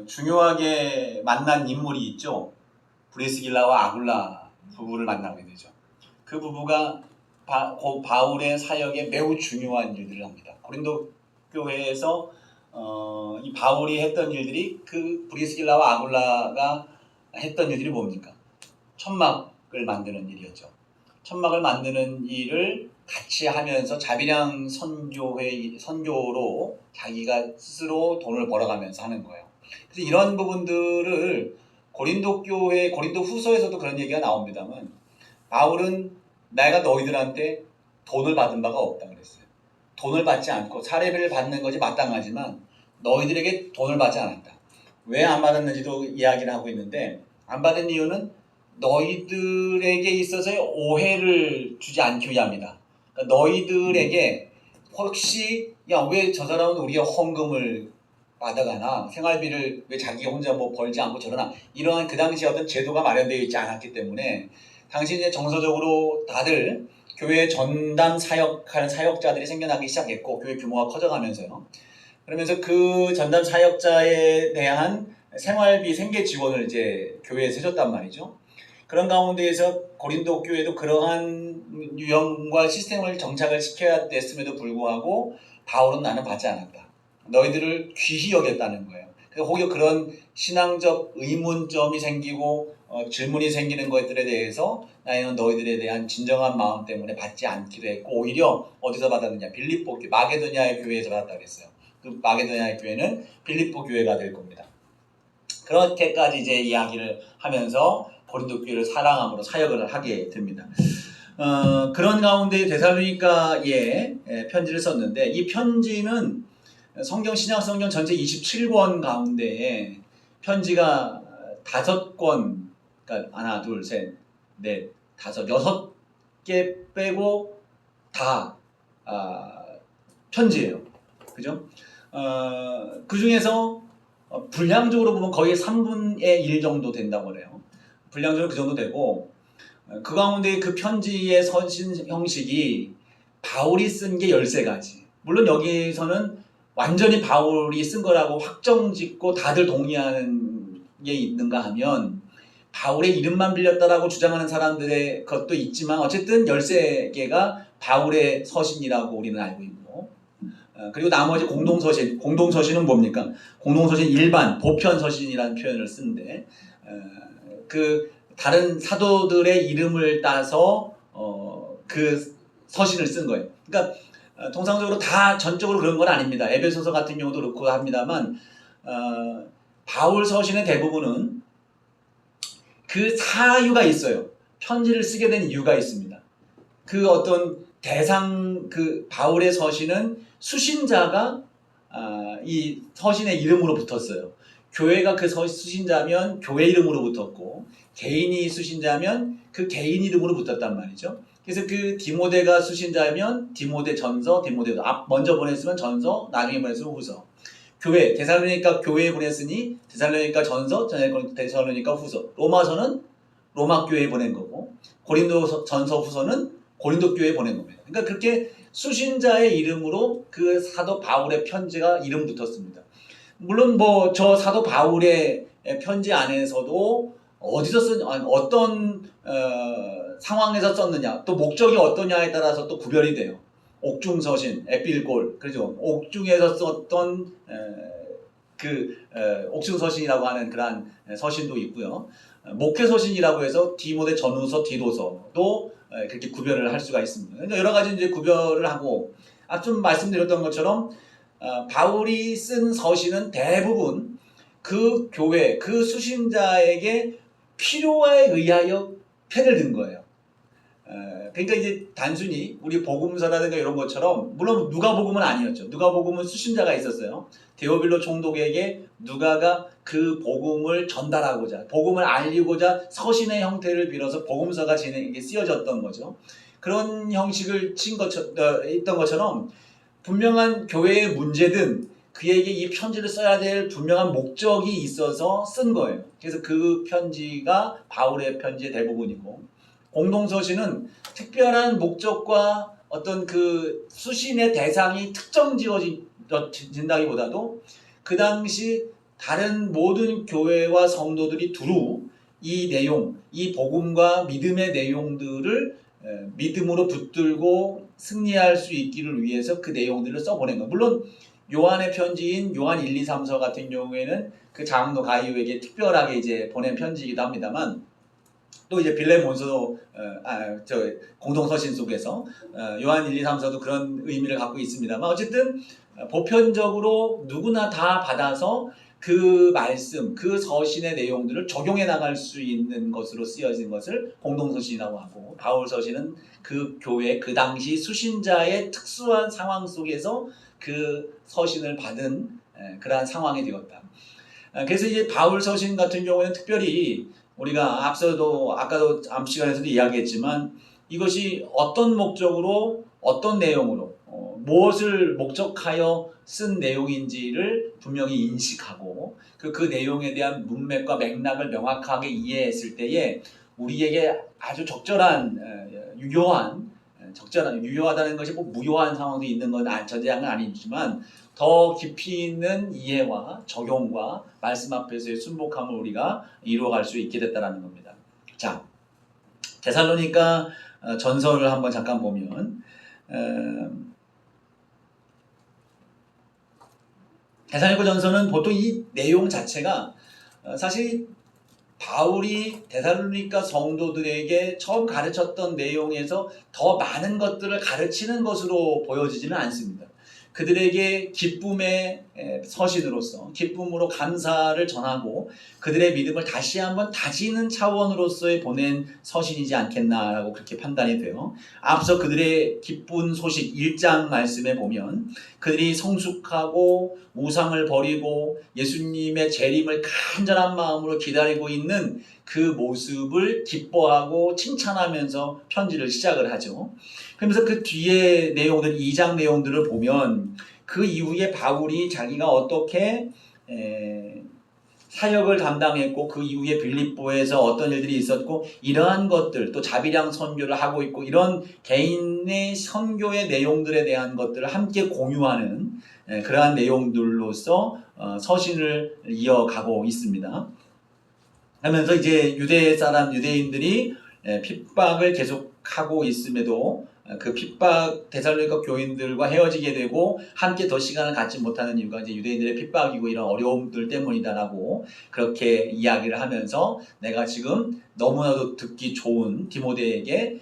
중요하게 만난 인물이 있죠. 브리스길라와 아굴라 부부를 만나게 되죠. 그 부부가 바울의 사역에 매우 중요한 일들을 합니다. 고린도 교회에서 이 바울이 했던 일들이 그 브리스길라와 아굴라가 했던 일들이 뭡니까? 천막을 만드는 일이었죠. 천막을 만드는 일을 같이 하면서 자비량 선교로 자기가 스스로 돈을 벌어가면서 하는 거예요. 그래서 이런 부분들을 고린도 후서에서도 그런 얘기가 나옵니다만, 바울은 내가 너희들한테 돈을 받은 바가 없다 그랬어요. 돈을 받지 않고 사례비를 받는 것이 마땅하지만 너희들에게 돈을 받지 않았다. 왜 안 받았는지도 이야기를 하고 있는데, 안 받은 이유는 너희들에게 있어서의 오해를 주지 않기 위함이다. 그러니까 너희들에게 혹시 왜 저 사람은 우리의 헌금을 받아가나, 생활비를 왜 자기가 혼자 뭐 벌지 않고 저러나, 이러한 그 당시에 어떤 제도가 마련되어 있지 않았기 때문에 당시 이제 정서적으로 다들 교회 전담 사역하는 사역자들이 생겨나기 시작했고, 교회 규모가 커져가면서요. 그러면서 그 전담 사역자에 대한 생활비 생계 지원을 이제 교회에서 해줬단 말이죠. 그런 가운데에서 고린도 교회도 그러한 유형과 시스템을 정착을 시켜야 됐음에도 불구하고 바울은 나는 받지 않았다. 너희들을 귀히 여겼다는 거예요. 그래서 오히려 그런 신앙적 의문점이 생기고 질문이 생기는 것들에 대해서 나는 너희들에 대한 진정한 마음 때문에 받지 않기도 했고, 오히려 어디서 받았느냐, 빌립보 마게도냐의 교회에서 받았다고 했어요. 그 마게도냐의 교회는 빌립보 교회가 될 겁니다. 그렇게까지 이제 이야기를 하면서 고린도 교회를 사랑함으로 사역을 하게 됩니다. 그런 가운데 데살로니가에 편지를 썼는데, 이 편지는 신약 성경 전체 27권 가운데에 편지가 5권, 그러니까 하나, 둘, 셋, 넷, 다섯, 6개 빼고 다 편지예요. 그죠? 그 중에서 분량적으로 보면 거의 3분의 1 정도 된다고 그래요. 분량적으로 그 정도 되고, 그 가운데 그 편지의 서신 형식이 바울이 쓴 게 13가지. 물론 여기서는 완전히 바울이 쓴 거라고 확정짓고 다들 동의하는 게 있는가 하면, 바울의 이름만 빌렸다라고 주장하는 사람들의 것도 있지만 어쨌든 13개가 바울의 서신이라고 우리는 알고 있고, 그리고 나머지 공동서신은 뭡니까? 공동서신 일반 보편서신이라는 표현을 쓰는데, 그 다른 사도들의 이름을 따서 그 서신을 쓴 거예요. 그러니까 통상적으로 다 전적으로 그런 건 아닙니다. 에베소서 같은 경우도 그렇고 합니다만, 바울 서신의 대부분은 그 사유가 있어요. 편지를 쓰게 된 이유가 있습니다. 그 어떤 그 바울의 서신은 수신자가 이 서신의 이름으로 붙었어요. 교회가 그 수신자면 교회 이름으로 붙었고, 개인이 수신자면 그 개인 이름으로 붙었단 말이죠. 그래서 그 디모데가 수신자면 디모데 전서, 먼저 보냈으면 전서, 나중에 보냈으면 후서. 교회, 데살로니가 교회에 보냈으니 데살로니가 전서, 데살로니가 후서. 로마서는 로마 교회에 보낸 거고, 고린도 전서 후서는 고린도 교회에 보낸 겁니다. 그러니까 그렇게 수신자의 이름으로 그 사도 바울의 편지가 이름 붙었습니다. 물론 뭐 저 사도 바울의 편지 안에서도 어디서 어떤 상황에서 썼느냐, 또 목적이 어떠냐에 따라서 또 구별이 돼요. 옥중서신, 에필골, 그렇죠. 옥중에서 썼던 옥중서신이라고 하는 그러한 서신도 있고요. 목회서신이라고 해서 디모데 전후서, 디도서도 그렇게 구별을 할 수가 있습니다. 그러니까 여러 가지 이제 구별을 하고, 좀 말씀드렸던 것처럼 바울이 쓴 서신은 대부분 그 교회, 그 수신자에게 필요에 의하여 펜을 든 거예요. 그러니까 이제 단순히 우리 복음서라든가 이런 것처럼, 물론 누가복음은 아니었죠. 누가복음은 수신자가 있었어요. 데오빌로 총독에게 누가가 그 복음을 전달하고자, 복음을 알리고자 서신의 형태를 빌어서 복음서가 진행에 쓰여졌던 거죠. 그런 형식을 있던 것처럼 분명한 교회의 문제든 그에게 이 편지를 써야 될 분명한 목적이 있어서 쓴 거예요. 그래서 그 편지가 바울의 편지의 대부분이고, 공동서신은 특별한 목적과 어떤 그 수신의 대상이 특정 지어진다기보다도 그 당시 다른 모든 교회와 성도들이 두루 이 내용, 이 복음과 믿음의 내용들을 믿음으로 붙들고 승리할 수 있기를 위해서 그 내용들을 써보낸 거예요. 물론 요한의 편지인 요한 1, 2, 3서 같은 경우에는 그 장로 가이오에게 특별하게 이제 보낸 편지이기도 합니다만, 또 이제 빌레몬서 공동서신 속에서 요한 1, 2, 3서도 그런 의미를 갖고 있습니다만, 어쨌든 보편적으로 누구나 다 받아서 그 말씀, 그 서신의 내용들을 적용해 나갈 수 있는 것으로 쓰여진 것을 공동서신이라고 하고, 바울서신은 그 교회 그 당시 수신자의 특수한 상황 속에서 그 서신을 받은 그러한 상황이 되었다. 그래서 이제 바울서신 같은 경우에는 특별히 우리가 아까도 암 시간에서도 이야기했지만, 이것이 어떤 목적으로 어떤 내용으로 무엇을 목적하여 쓴 내용인지를 분명히 인식하고 그 내용에 대한 문맥과 맥락을 명확하게 이해했을 때에 우리에게 아주 유효하다는 것이 꼭 무효한 상황도 있는 건 전제한 건 아니지만, 더 깊이 있는 이해와 적용과 말씀 앞에서의 순복함을 우리가 이루어갈 수 있게 됐다는 겁니다. 자, 데살로니가 전서를 한번 잠깐 보면, 데살로니가 전서는 보통 이 내용 자체가 사실 바울이 데살로니가 성도들에게 처음 가르쳤던 내용에서 더 많은 것들을 가르치는 것으로 보여지지는 않습니다. 그들에게 기쁨의 서신으로서 기쁨으로 감사를 전하고 그들의 믿음을 다시 한번 다지는 차원으로서의 보낸 서신이지 않겠나라고 그렇게 판단이 돼요. 앞서 그들의 기쁜 소식 1장 말씀에 보면 그들이 성숙하고 우상을 버리고 예수님의 재림을 간절한 마음으로 기다리고 있는 그 모습을 기뻐하고 칭찬하면서 편지를 시작을 하죠. 그러면서 그 뒤에 내용들, 2장 내용들을 보면 그 이후에 바울이 자기가 어떻게 사역을 담당했고 그 이후에 빌립보에서 어떤 일들이 있었고 이러한 것들, 또 자비량 선교를 하고 있고 이런 개인의 선교의 내용들에 대한 것들을 함께 공유하는 그러한 내용들로서 서신을 이어가고 있습니다. 하면서 이제 유대인들이 핍박을 계속하고 있음에도 그 핍박 데살로니가 교인들과 헤어지게 되고 함께 더 시간을 갖지 못하는 이유가 이제 유대인들의 핍박이고 이런 어려움들 때문이다라고 그렇게 이야기를 하면서, 내가 지금 너무나도 듣기 좋은 디모데에게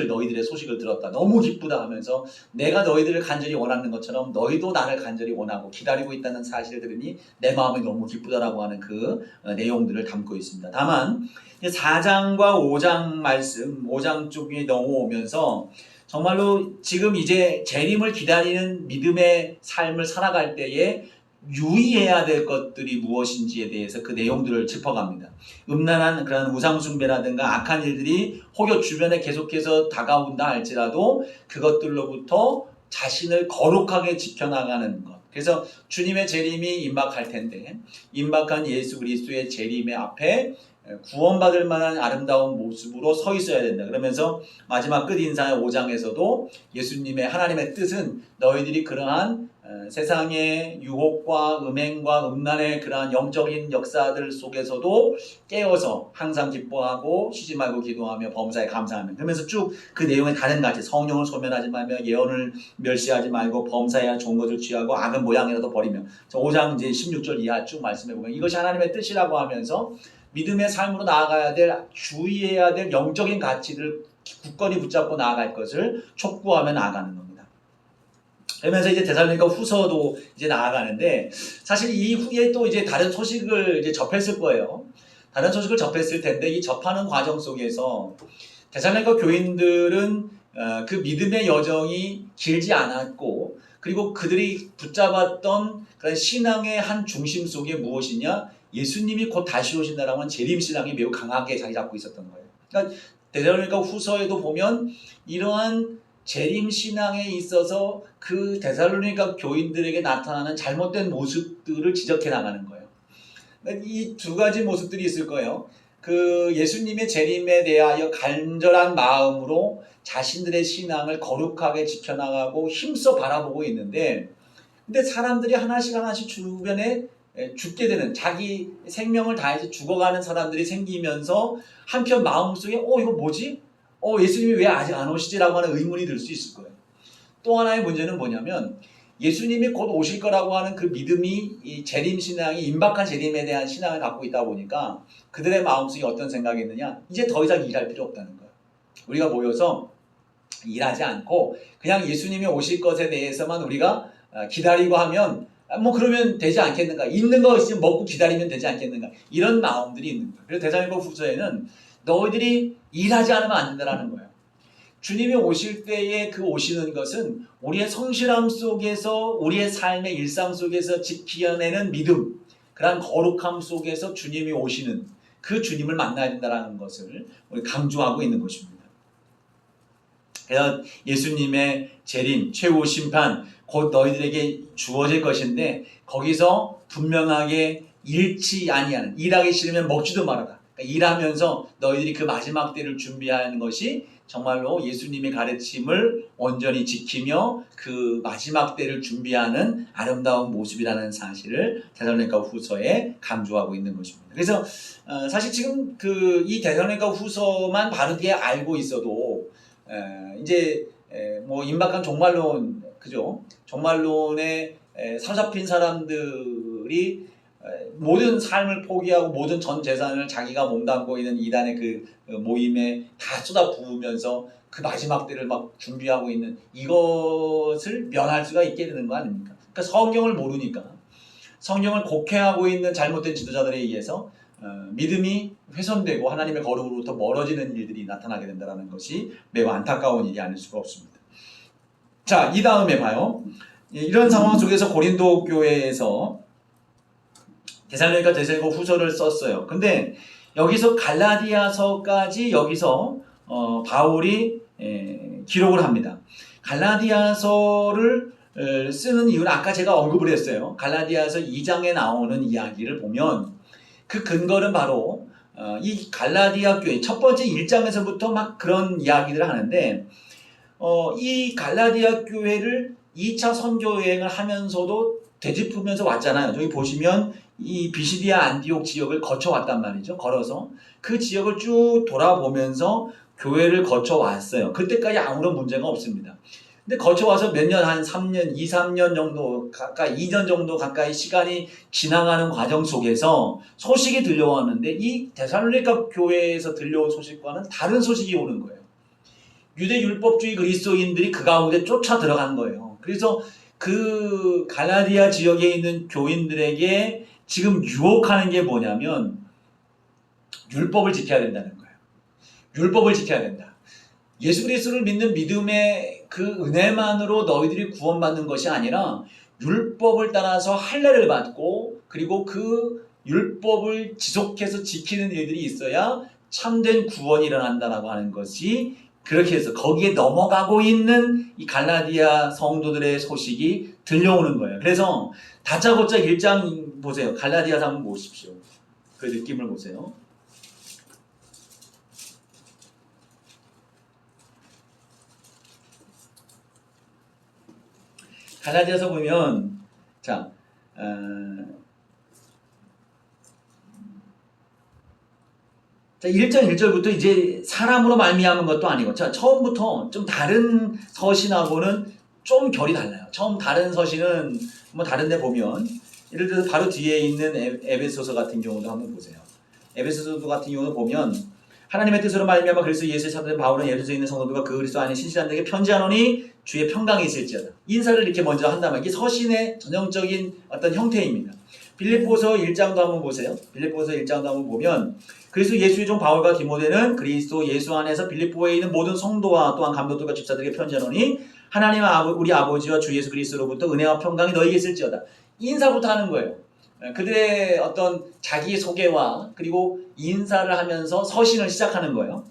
너희들의 소식을 들었다, 너무 기쁘다 하면서 내가 너희들을 간절히 원하는 것처럼 너희도 나를 간절히 원하고 기다리고 있다는 사실을 들으니 내 마음이 너무 기쁘다라고 하는 그 내용들을 담고 있습니다. 다만 4장과 5장 말씀, 5장 쪽에 넘어오면서 정말로 지금 이제 재림을 기다리는 믿음의 삶을 살아갈 때에 유의해야 될 것들이 무엇인지에 대해서 그 내용들을 짚어갑니다. 음란한 그런 우상숭배라든가 악한 일들이 혹여 주변에 계속해서 다가온다 할지라도 그것들로부터 자신을 거룩하게 지켜나가는 것. 그래서 주님의 재림이 임박할 텐데 임박한 예수 그리스도의 재림의 앞에 구원받을 만한 아름다운 모습으로 서 있어야 된다. 그러면서 마지막 끝 인사의 5장에서도 예수님의 하나님의 뜻은 너희들이 그러한 세상의 유혹과 음행과 음란의 그러한 영적인 역사들 속에서도 깨어서 항상 기뻐하고 쉬지 말고 기도하며 범사에 감사하며, 그러면서 쭉 그 내용의 다른 가지, 성령을 소멸하지 말며 예언을 멸시하지 말고 범사에 좋은 것을 취하고 악은 모양이라도 버리며, 5장 이제 16절 이하 쭉 말씀해 보면 이것이 하나님의 뜻이라고 하면서 믿음의 삶으로 나아가야 될, 주의해야 될 영적인 가치를 굳건히 붙잡고 나아갈 것을 촉구하며 나아가는 겁니다. 그러면서 이제 데살로니가 후서도 이제 나아가는데, 사실 이 후에 또 이제 다른 소식을 이제 접했을 거예요. 다른 소식을 접했을 텐데 이 접하는 과정 속에서 데살로니가 교인들은 그 믿음의 여정이 길지 않았고, 그리고 그들이 붙잡았던 그런 신앙의 한 중심 속에 무엇이냐? 예수님이 곧 다시 오신다라고 하는 재림신앙이 매우 강하게 자리 잡고 있었던 거예요. 그러니까 데살로니가 후서에도 보면 이러한 재림신앙에 있어서 그 데살로니가 교인들에게 나타나는 잘못된 모습들을 지적해 나가는 거예요. 이 두 가지 모습들이 있을 거예요. 그 예수님의 재림에 대하여 간절한 마음으로 자신들의 신앙을 거룩하게 지켜나가고 힘써 바라보고 있는데, 근데 사람들이 하나씩 주변에 죽게 되는, 자기 생명을 다해서 죽어가는 사람들이 생기면서 한편 마음속에 이거 뭐지? 예수님이 왜 아직 안 오시지라고 하는 의문이 들 수 있을 거예요. 또 하나의 문제는 뭐냐면 예수님이 곧 오실 거라고 하는 그 믿음이, 이 재림 신앙이, 임박한 재림에 대한 신앙을 갖고 있다 보니까 그들의 마음속에 어떤 생각이 있느냐, 이제 더 이상 일할 필요 없다는 거예요. 우리가 모여서 일하지 않고 그냥 예수님이 오실 것에 대해서만 우리가 기다리고 하면 뭐 그러면 되지 않겠는가, 있는 거 있으면 먹고 기다리면 되지 않겠는가, 이런 마음들이 있는 거예요. 그래서 데살로니가 후서에는 너희들이 일하지 않으면 안 된다는 거예요. 주님이 오실 때에 그 오시는 것은 우리의 성실함 속에서, 우리의 삶의 일상 속에서 지켜내는 믿음, 그러한 거룩함 속에서 주님이 오시는 그 주님을 만나야 된다는 것을 우리 강조하고 있는 것입니다. 그래서 예수님의 재림, 최후 심판 곧 너희들에게 주어질 것인데 거기서 분명하게 잃지 아니하는, 일하기 싫으면 먹지도 말아라. 그러니까 일하면서 너희들이 그 마지막 때를 준비하는 것이 정말로 예수님의 가르침을 온전히 지키며 그 마지막 때를 준비하는 아름다운 모습이라는 사실을 데살로니가 후서에 강조하고 있는 것입니다. 그래서 사실 지금 이 데살로니가 후서만 바르게 알고 있어도 이제 뭐 임박한 종말론, 그죠? 종말론에 사로잡힌 사람들이 모든 삶을 포기하고 모든 전 재산을 자기가 몸담고 있는 이단의 그 모임에 다 쏟아부으면서 그 마지막 때를 막 준비하고 있는 이것을 면할 수가 있게 되는 거 아닙니까? 그러니까 성경을 모르니까, 성경을 곡해하고 있는 잘못된 지도자들에 의해서 믿음이 훼손되고 하나님의 거룩으로부터 멀어지는 일들이 나타나게 된다는 것이 매우 안타까운 일이 아닐 수가 없습니다. 자, 이 다음에 봐요. 이런 상황 속에서 고린도 교회에서 데살로니가 후서를 썼어요. 근데 여기서 갈라디아서까지 여기서 바울이 기록을 합니다. 갈라디아서를 쓰는 이유는 아까 제가 언급을 했어요. 갈라디아서 2장에 나오는 이야기를 보면 그 근거는 바로 이 갈라디아 교회 첫 번째 1장에서부터 막 그런 이야기들을 하는데 이 갈라디아 교회를 2차 선교 여행을 하면서도 되짚으면서 왔잖아요. 여기 보시면 이 비시디아 안디옥 지역을 거쳐왔단 말이죠. 걸어서 그 지역을 쭉 돌아보면서 교회를 거쳐왔어요. 그때까지 아무런 문제가 없습니다. 근데 거쳐와서 몇 년, 한 3년, 2, 3년 정도 가까이, 2년 정도 가까이 시간이 지나가는 과정 속에서 소식이 들려왔는데 이 데살로니가 교회에서 들려온 소식과는 다른 소식이 오는 거예요. 유대 율법주의 그리스도인들이 그 가운데 쫓아 들어간 거예요. 그래서 그 갈라디아 지역에 있는 교인들에게 지금 유혹하는 게 뭐냐면 율법을 지켜야 된다는 거예요. 율법을 지켜야 된다. 예수 그리스도를 믿는 믿음의 그 은혜만으로 너희들이 구원받는 것이 아니라 율법을 따라서 할례를 받고 그리고 그 율법을 지속해서 지키는 일들이 있어야 참된 구원이 일어난다라고 하는 것이, 그렇게 해서 거기에 넘어가고 있는 이 갈라디아 성도들의 소식이 들려오는 거예요. 그래서 다짜고짜 1장 보세요. 갈라디아서 한번 보십시오. 그 느낌을 보세요. 갈라디아서 보면 자 1장 1절부터 이제 사람으로 말미암은 것도 아니고, 자, 처음부터 좀 다른 서신하고는 좀 결이 달라요. 처음 다른 서신은 뭐 다른 데 보면 예를 들어서 바로 뒤에 있는 에베소서 같은 경우도 한번 보세요. 에베소서 같은 경우는 보면 하나님의 뜻으로 말미암아 그리스도 예수의 사도된 바울은 에베소에 있는 성도들과 그 그리스도 안에 신실한 자에게 편지하노니 주의 평강이 있을지어다. 인사를 이렇게 먼저 한다면 이게 서신의 전형적인 어떤 형태입니다. 빌립보서 1장도 한번 보세요. 빌립보서 1장도 한번 보면 그리스도 예수의 종 바울과 디모데는 그리스도 예수 안에서 빌립보에 있는 모든 성도와 또한 감독들과 집사들에게 편지하노니 하나님 우리 아버지와 주 예수 그리스도로부터 은혜와 평강이 너희에게 있을지어다. 인사부터 하는 거예요. 그들의 어떤 자기 소개와 그리고 인사를 하면서 서신을 시작하는 거예요.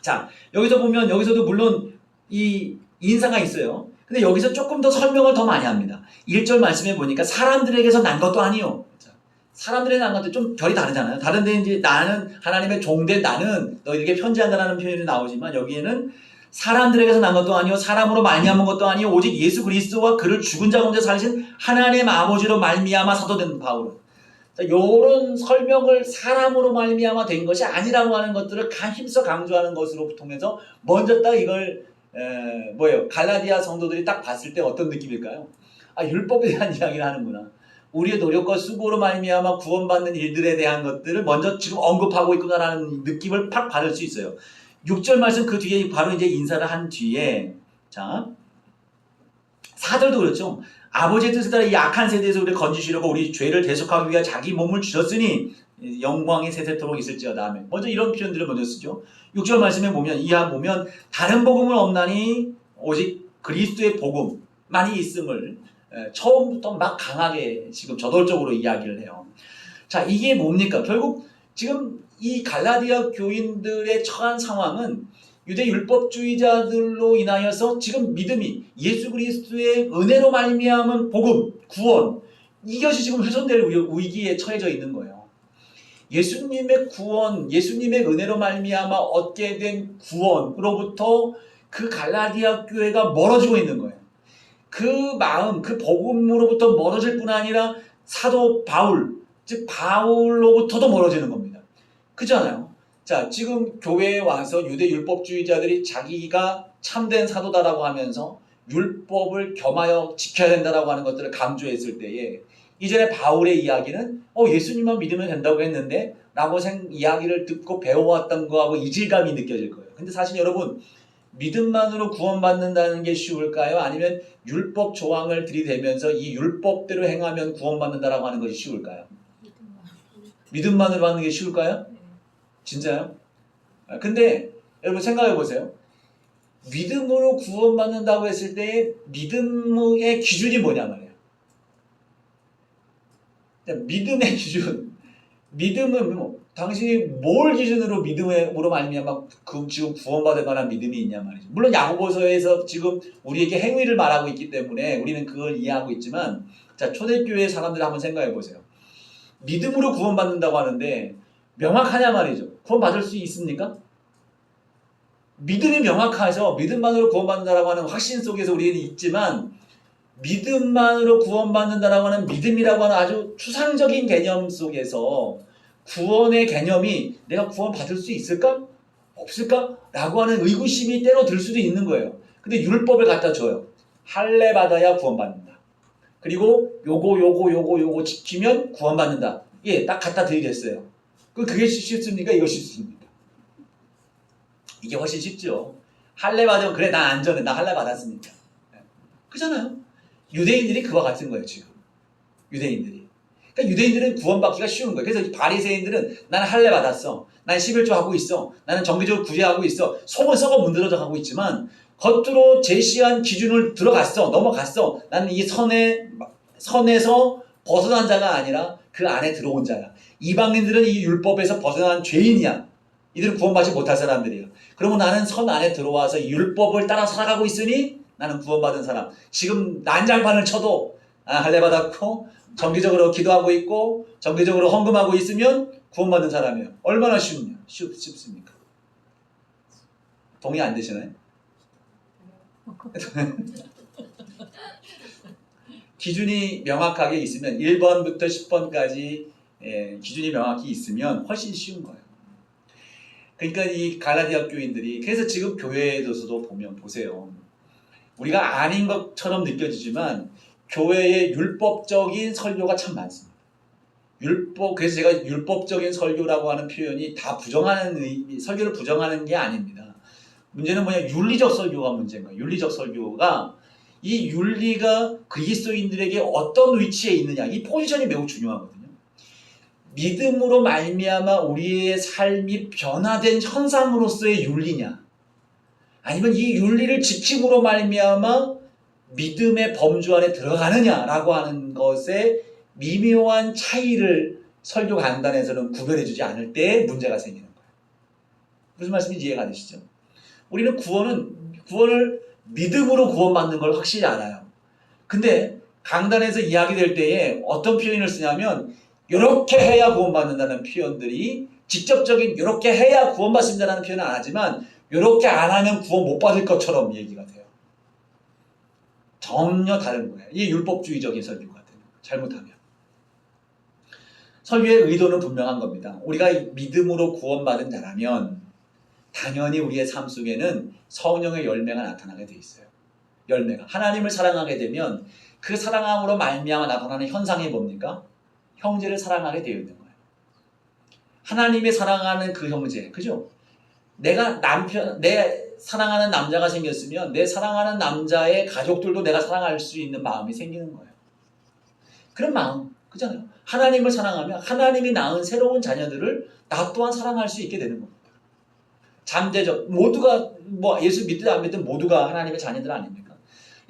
자, 여기서 보면 여기서도 물론 이 인사가 있어요. 근데 여기서 조금 더 설명을 더 많이 합니다. 1절 말씀해 보니까 사람들에게서 난 것도 아니요. 사람들에게 난 것도 좀 결이 다르잖아요. 다른데 이제 나는 하나님의 종된 나는 너희에게 편지한다라는 표현이 나오지만 여기에는 사람들에게서 난 것도 아니요 사람으로 말미암은 것도 아니요 오직 예수 그리스도와 그를 죽은 자 가운데 살리신 하나님 아버지로 말미암아 사도된 바울은 이런 설명을 사람으로 말미암아 된 것이 아니라고 하는 것들을 힘써 강조하는 것으로 통해서 먼저 딱 이걸 갈라디아 성도들이 딱 봤을 때 어떤 느낌일까요? 아, 율법에 대한 이야기를 하는구나. 우리의 노력과 수고로 말미암아 구원받는 일들에 대한 것들을 먼저 지금 언급하고 있구나라는 느낌을 팍 받을 수 있어요. 6절 말씀 그 뒤에 바로 이제 인사를 한 뒤에 자 4절도 그렇죠. 아버지의 뜻을 따라 이 악한 세대에서 우리를 건지시려고 우리 죄를 대속하기 위해 자기 몸을 주셨으니 영광이 세세토록 있을지어다. 아멘. 먼저 이런 표현들을 먼저 쓰죠. 6절 말씀에 보면 이하 보면 다른 복음은 없나니 오직 그리스도의 복음만이 있음을 처음부터 막 강하게 지금 저돌적으로 이야기를 해요. 자, 이게 뭡니까? 결국 지금 이 갈라디아 교인들의 처한 상황은 유대 율법주의자들로 인하여서 지금 믿음이 예수 그리스도의 은혜로 말미암은 복음, 구원 이것이 지금 훼손될 위기에 처해져 있는 거예요. 예수님의 구원, 예수님의 은혜로 말미암아 얻게 된 구원으로부터 그 갈라디아 교회가 멀어지고 있는 거예요. 그 마음, 그 복음으로부터 멀어질 뿐 아니라 사도 바울, 즉 바울로부터도 멀어지는 겁니다. 그렇잖아요. 자, 지금 교회에 와서 유대 율법주의자들이 자기가 참된 사도다라고 하면서 율법을 겸하여 지켜야 된다라고 하는 것들을 강조했을 때에 이전에 바울의 이야기는 예수님만 믿으면 된다고 했는데 라고 이야기를 듣고 배워왔던 거하고 이질감이 느껴질 거예요. 근데 사실 여러분 믿음만으로 구원받는다는 게 쉬울까요? 아니면 율법 조항을 들이대면서 이 율법대로 행하면 구원받는다라고 하는 것이 쉬울까요? 믿음만으로 하는 게 쉬울까요? 진짜요? 근데 여러분 생각해 보세요. 믿음으로 구원받는다고 했을 때 믿음의 기준이 뭐냐 말이에요. 믿음의 기준. 믿음은 당신이 뭘 기준으로 믿음으로 말미암아 지금 구원받을 만한 믿음이 있냐 말이죠. 물론 야고보서에서 지금 우리에게 행위를 말하고 있기 때문에 우리는 그걸 이해하고 있지만 자, 초대교회 사람들 한번 생각해 보세요. 믿음으로 구원받는다고 하는데 명확하냐 말이죠. 구원받을 수 있습니까? 믿음이 명확해서 믿음만으로 구원받는다라고 하는 확신 속에서 우리는 있지만 믿음만으로 구원받는다라고 하는 믿음이라고 하는 아주 추상적인 개념 속에서 구원의 개념이 내가 구원받을 수 있을까? 없을까? 라고 하는 의구심이 때로 들 수도 있는 거예요. 근데 율법을 갖다 줘요. 할례 받아야 구원받는다. 그리고 요거 지키면 구원받는다. 예, 딱 갖다 드리겠어요. 그게 쉽습니까? 이거 쉽습니까? 이게 훨씬 쉽죠. 할례 받으면 그래 난 안전해. 나 할례 받았으니까. 그잖아요. 유대인들이 그와 같은 거예요. 지금. 유대인들이. 그러니까 유대인들은 구원받기가 쉬운 거예요. 그래서 바리새인들은 나는 할례 받았어. 난 11조 하고 있어. 나는 정기적으로 구제하고 있어. 속은 썩어 문드러져 가고 있지만 겉으로 제시한 기준을 들어갔어. 넘어갔어. 나는 이 선에서 벗어난 자가 아니라 그 안에 들어온 자야. 이방인들은 이 율법에서 벗어난 죄인이야. 이들은 구원받지 못할 사람들이야. 그러면 나는 선 안에 들어와서 이 율법을 따라 살아가고 있으니 나는 구원받은 사람. 지금 난장판을 쳐도 할례 받았고 정기적으로 기도하고 있고 정기적으로 헌금하고 있으면 구원받는 사람이에요. 얼마나 쉽습니까? 동의 안 되시나요? 기준이 명확하게 있으면 1번부터 10번까지 기준이 명확히 있으면 훨씬 쉬운 거예요. 그러니까 이 갈라디아 교인들이 그래서 지금 교회에서도 보면 보세요. 우리가 아닌 것처럼 느껴지지만 교회의 율법적인 설교가 참 많습니다. 그래서 제가 율법적인 설교라고 하는 표현이 다 설교를 부정하는 게 아닙니다. 문제는 윤리적 설교가 문제인 거예요. 윤리적 설교가 이 윤리가 그리스도인들에게 어떤 위치에 있느냐 이 포지션이 매우 중요하거든요. 믿음으로 말미암아 우리의 삶이 변화된 현상으로서의 윤리냐 아니면 이 윤리를 지킴으로 말미암아 믿음의 범주 안에 들어가느냐라고 하는 것에 미묘한 차이를 설교 강단에서는 구별해주지 않을 때 문제가 생기는 거예요. 무슨 말씀인지 이해가 되시죠? 우리는 구원을 믿음으로 구원받는 걸 확실히 알아요. 근데 강단에서 이야기될 때에 어떤 표현을 쓰냐면 이렇게 해야 구원받는다는 표현들이 직접적인 이렇게 해야 구원받습니다라는 표현은 안 하지만 이렇게 안 하면 구원 못 받을 것처럼 얘기가 돼요. 전혀 다른 거예요. 이게 율법주의적인 설교가 돼요. 잘못하면. 설교의 의도는 분명한 겁니다. 우리가 믿음으로 구원받은 자라면 당연히 우리의 삶 속에는 성령의 열매가 나타나게 돼 있어요. 열매가. 하나님을 사랑하게 되면 그 사랑함으로 말미암아 나타나는 현상이 뭡니까? 형제를 사랑하게 되어 있는 거예요. 하나님이 사랑하는 그 형제, 그죠? 내 사랑하는 남자가 생겼으면 내 사랑하는 남자의 가족들도 내가 사랑할 수 있는 마음이 생기는 거예요. 그런 마음, 그잖아요. 하나님을 사랑하면 하나님이 낳은 새로운 자녀들을 나 또한 사랑할 수 있게 되는 겁니다. 잠재적, 모두가 예수 믿든 안 믿든 모두가 하나님의 자녀들 아닙니까?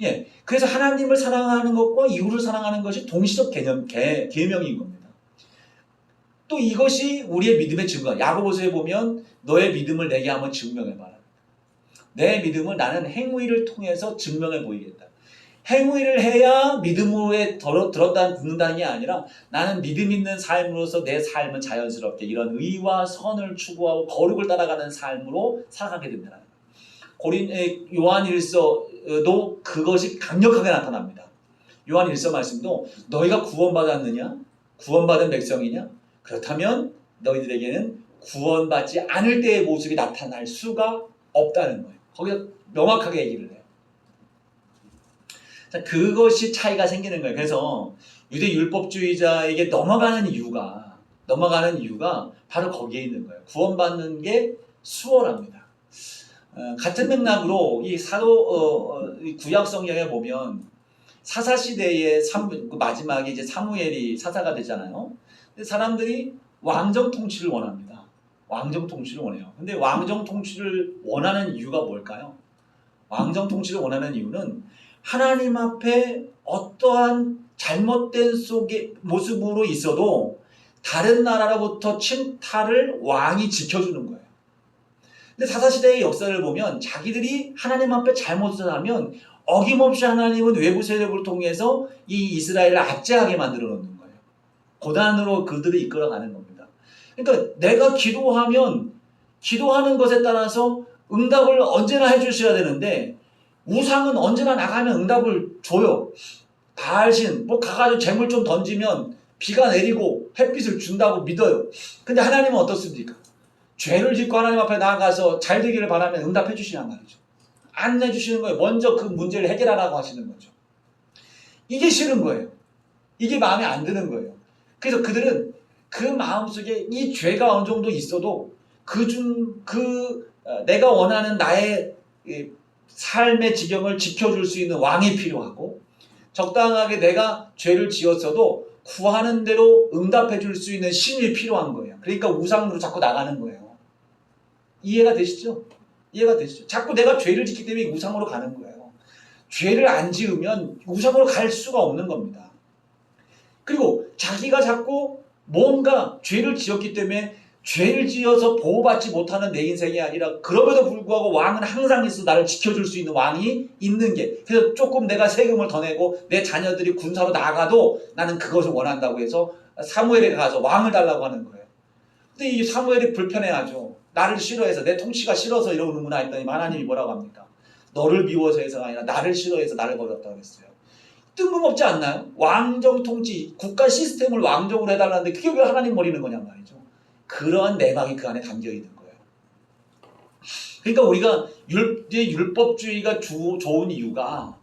예, 그래서 하나님을 사랑하는 것과 이웃을 사랑하는 것이 동시적 계명인 겁니다. 또 이것이 우리의 믿음의 증거. 야고보서에 보면 너의 믿음을 내게 한번 증명해봐라. 내 믿음을 나는 행위를 통해서 증명해 보이겠다. 행위를 해야 믿음으로 듣는다는 게 아니라 나는 믿음 있는 삶으로서 내 삶은 자연스럽게 이런 의와 선을 추구하고 거룩을 따라가는 삶으로 살아가게 된다는 거예요. 요한일서도 그것이 강력하게 나타납니다. 요한일서 말씀도 너희가 구원받았느냐? 구원받은 백성이냐? 그렇다면 너희들에게는 구원받지 않을 때의 모습이 나타날 수가 없다는 거예요. 거기서 명확하게 얘기를 해요. 자, 그것이 차이가 생기는 거예요. 그래서 유대 율법주의자에게 넘어가는 이유가 바로 거기에 있는 거예요. 구원받는 게 수월합니다. 같은 맥락으로 이 구약 성경에 보면 사사 시대의 마지막에 이제 사무엘이 사사가 되잖아요. 근데 사람들이 왕정 통치를 원합니다. 왕정 통치를 원해요. 근데 왕정 통치를 원하는 이유가 뭘까요? 왕정 통치를 원하는 이유는 하나님 앞에 어떠한 잘못된 속의 모습으로 있어도 다른 나라로부터 침탈을 왕이 지켜주는 거예요. 근데 사사시대의 역사를 보면 자기들이 하나님 앞에 잘못을 하면 어김없이 하나님은 외부 세력을 통해서 이 이스라엘을 압제하게 만들어 놓는 거예요. 고난으로 그들을 이끌어가는 겁니다. 그러니까 내가 기도하는 것에 따라서 응답을 언제나 해주셔야 되는데 우상은 언제나 나가면 응답을 줘요. 바알신 가가지고 재물 좀 던지면 비가 내리고 햇빛을 준다고 믿어요. 근데 하나님은 어떻습니까? 죄를 짓고 하나님 앞에 나아가서 잘 되기를 바라면 응답해 주시란 말이죠. 안 해주시는 거예요. 먼저 그 문제를 해결하라고 하시는 거죠. 이게 싫은 거예요. 이게 마음에 안 드는 거예요. 그래서 그들은 그 마음속에 이 죄가 어느 정도 있어도 내가 원하는 나의 삶의 지경을 지켜줄 수 있는 왕이 필요하고 적당하게 내가 죄를 지었어도 구하는 대로 응답해 줄 수 있는 신이 필요한 거예요. 그러니까 우상으로 자꾸 나가는 거예요. 이해가 되시죠? 이해가 되시죠? 자꾸 내가 죄를 짓기 때문에 우상으로 가는 거예요. 죄를 안 지으면 우상으로 갈 수가 없는 겁니다. 그리고 자기가 자꾸 뭔가 죄를 지었기 때문에 죄를 지어서 보호받지 못하는 내 인생이 아니라 그럼에도 불구하고 왕은 항상 있어 나를 지켜줄 수 있는 왕이 있는 게 그래서 조금 내가 세금을 더 내고 내 자녀들이 군사로 나가도 나는 그것을 원한다고 해서 사무엘에 가서 왕을 달라고 하는 거예요. 근데 이 사무엘이 불편해하죠. 나를 싫어해서 내 통치가 싫어서 이러는구나 했더니 하나님이 뭐라고 합니까? 너를 미워서 해서가 아니라 나를 싫어해서 나를 버렸다고 했어요. 뜬금없지 않나요? 왕정 통치, 국가 시스템을 왕정으로 해달라는데 그게 왜 하나님 버리는 거냔 말이죠. 그러한 내막이 그 안에 담겨 있는 거예요. 그러니까 우리가 율법주의가 좋은 이유가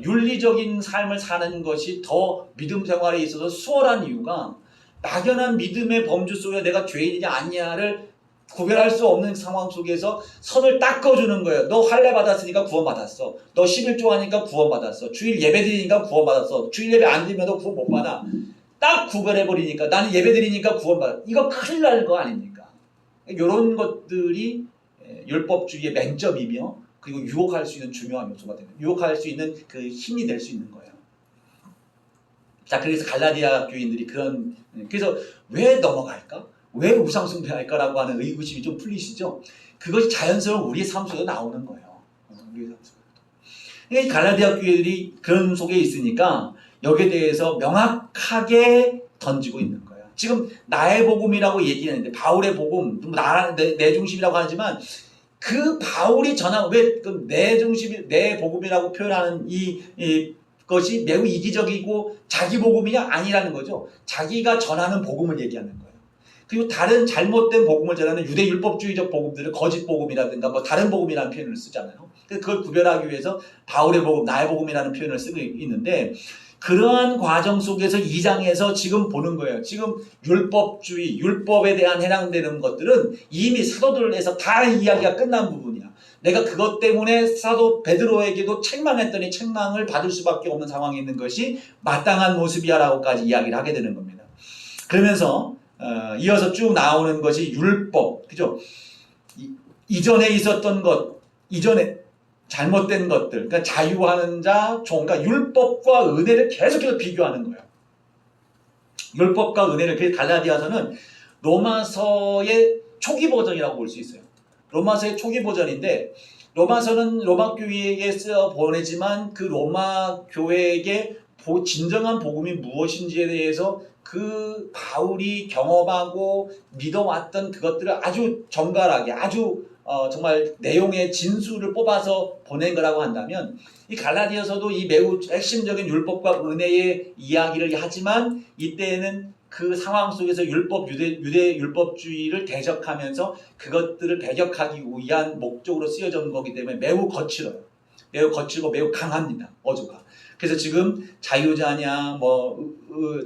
윤리적인 삶을 사는 것이 더 믿음 생활에 있어서 수월한 이유가 막연한 믿음의 범주 속에 내가 죄인이냐 아니냐를 구별할 수 없는 상황 속에서 선을 딱 그어주는 거예요. 너 할례 받았으니까 구원받았어. 너 11조 하니까 구원받았어. 주일 예배 드리니까 구원받았어. 주일 예배 안 드리면 너 구원 못 받아. 딱 구별해버리니까 나는 예배 드리니까 구원받아. 이거 큰일 날 거 아닙니까? 이런 것들이 율법주의의 맹점이며 그리고 유혹할 수 있는 중요한 요소가 되는 유혹할 수 있는 그 힘이 될 수 있는 거예요. 자, 그래서 갈라디아 교인들이 그래서 왜 넘어갈까? 왜 우상숭배할까라고 하는 의구심이 좀 풀리시죠? 그것이 자연스러운 우리의 삶 속에 나오는 거예요. 우리의 삶 속에. 갈라디아 교회들이 그런 속에 있으니까 여기에 대해서 명확하게 던지고 있는 거예요. 지금 나의 복음이라고 얘기하는데 바울의 복음, 내 중심이라고 하지만 그 바울이 전한 왜내 중심 내 복음이라고 표현하는 이 것이 매우 이기적이고 자기 복음이냐 아니라는 거죠. 자기가 전하는 복음을 얘기하는 거예요. 그리고 다른 잘못된 복음을 전하는 유대 율법주의적 복음들을 거짓 복음이라든가 뭐 다른 복음이라는 표현을 쓰잖아요. 그걸 구별하기 위해서 바울의 복음, 나의 복음이라는 표현을 쓰고 있는데 그러한 과정 속에서 2장에서 지금 보는 거예요. 지금 율법주의, 율법에 대한 해당되는 것들은 이미 사도들에서 다 이야기가 끝난 부분이야. 내가 그것 때문에 사도 베드로에게도 책망했더니 책망을 받을 수밖에 없는 상황이 있는 것이 마땅한 모습이야라고까지 이야기를 하게 되는 겁니다. 그러면서 이어서 쭉 나오는 것이 율법, 그죠? 이전에 있었던 것, 이전에 잘못된 것들, 그러니까 자유하는 자, 그러니까 율법과 은혜를 계속해서 비교하는 거예요. 율법과 은혜를, 그래서 갈라디아서는 로마서의 초기 버전이라고 볼 수 있어요. 로마서의 초기 버전인데 로마서는 로마 교회에게 쓰여 보내지만 그 로마 교회에게 진정한 복음이 무엇인지에 대해서 그 바울이 경험하고 믿어왔던 그것들을 아주 정갈하게 아주 정말 내용의 진수를 뽑아서 보낸 거라고 한다면 이 갈라디아서도 이 매우 핵심적인 율법과 은혜의 이야기를 하지만 이때에는 그 상황 속에서 유대 율법주의를 대적하면서 그것들을 배격하기 위한 목적으로 쓰여진 거기 때문에 매우 거칠어요. 매우 거칠고 매우 강합니다. 어조가. 그래서 지금 자유자냐,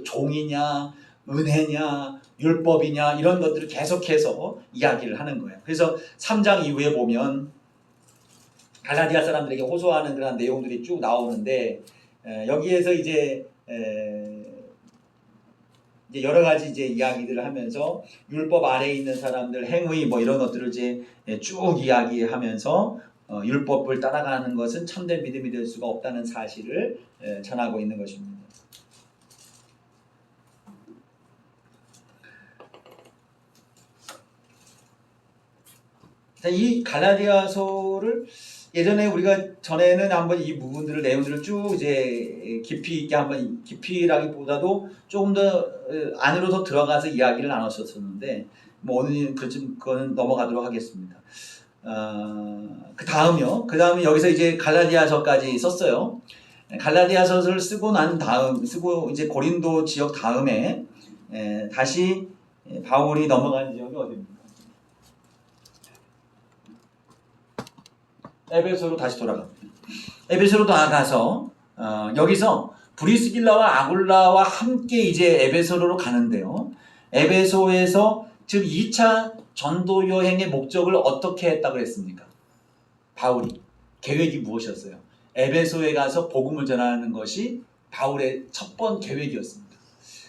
종이냐, 은혜냐, 율법이냐 이런 것들을 계속해서 이야기를 하는 거예요. 그래서 3장 이후에 보면 갈라디아 사람들에게 호소하는 그런 내용들이 쭉 나오는데 여기에서 이제 여러 가지 이제 이야기들을 하면서 율법 아래에 있는 사람들 행위 뭐 이런 것들을 이제 쭉 이야기하면서 율법을 따라가는 것은 참된 믿음이 될 수가 없다는 사실을 전하고 있는 것입니다. 이 갈라디아서를 예전에 우리가 전에는 한번 이 부분들을 내용들을 쭉 이제 깊이 있게 한번 깊이라기보다도 조금 더 안으로 더 들어가서 이야기를 나눴었는데 뭐 오늘은 그거는 넘어가도록 하겠습니다. 그 다음에 여기서 이제 갈라디아서까지 썼어요. 갈라디아서를 쓰고 이제 고린도 지역 다음에 다시 바울이 넘어간 지역이 어디입니까? 에베소로 다시 돌아갑니다. 에베소로 나가서 여기서 브리스길라와 아굴라와 함께 이제 에베소로 가는데요. 에베소에서 즉 2차 전도 여행의 목적을 어떻게 했다고 했습니까? 바울이 계획이 무엇이었어요? 에베소에 가서 복음을 전하는 것이 바울의 첫 번 계획이었습니다.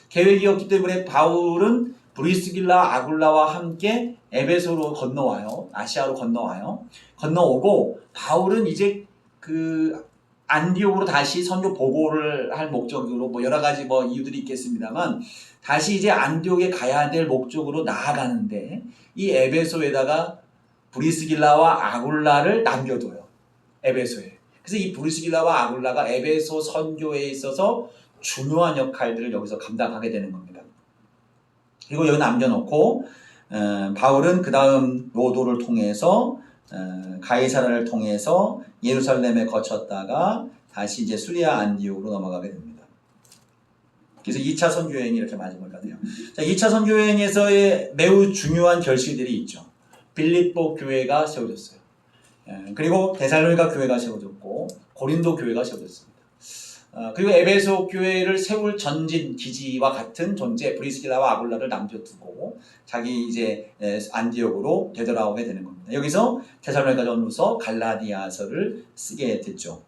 계획이었기 때문에 바울은 브리스길라 아굴라와 함께 에베소로 건너와요. 아시아로 건너와요. 건너오고 바울은 이제 그 안디옥으로 다시 선교 보고를 할 목적으로 뭐 여러 가지 뭐 이유들이 있겠습니다만 다시 이제 안디옥에 가야 될 목적으로 나아가는데 이 에베소에다가 브리스길라와 아굴라를 남겨둬요. 에베소에. 그래서 이 브리스길라와 아굴라가 에베소 선교에 있어서 중요한 역할들을 여기서 감당하게 되는 겁니다. 그리고 여기 남겨놓고 바울은 그 다음 로도를 통해서 가이사라를 통해서 예루살렘에 거쳤다가 다시 이제 수리아 안디옥으로 넘어가게 됩니다. 그래서 2차 선교여행이 이렇게 마지막을 가네요. 자, 2차 선교여행에서의 매우 중요한 결실들이 있죠. 빌립보 교회가 세워졌어요. 그리고 데살로니가 교회가 세워졌고 고린도 교회가 세워졌습니다. 그리고 에베소 교회를 세울 전진 기지와 같은 존재 브리스길라와 아굴라를 남겨두고 자기 이제 안디옥으로 되돌아오게 되는 겁니다. 여기서 데살로니가전서 갈라디아서를 쓰게 됐죠.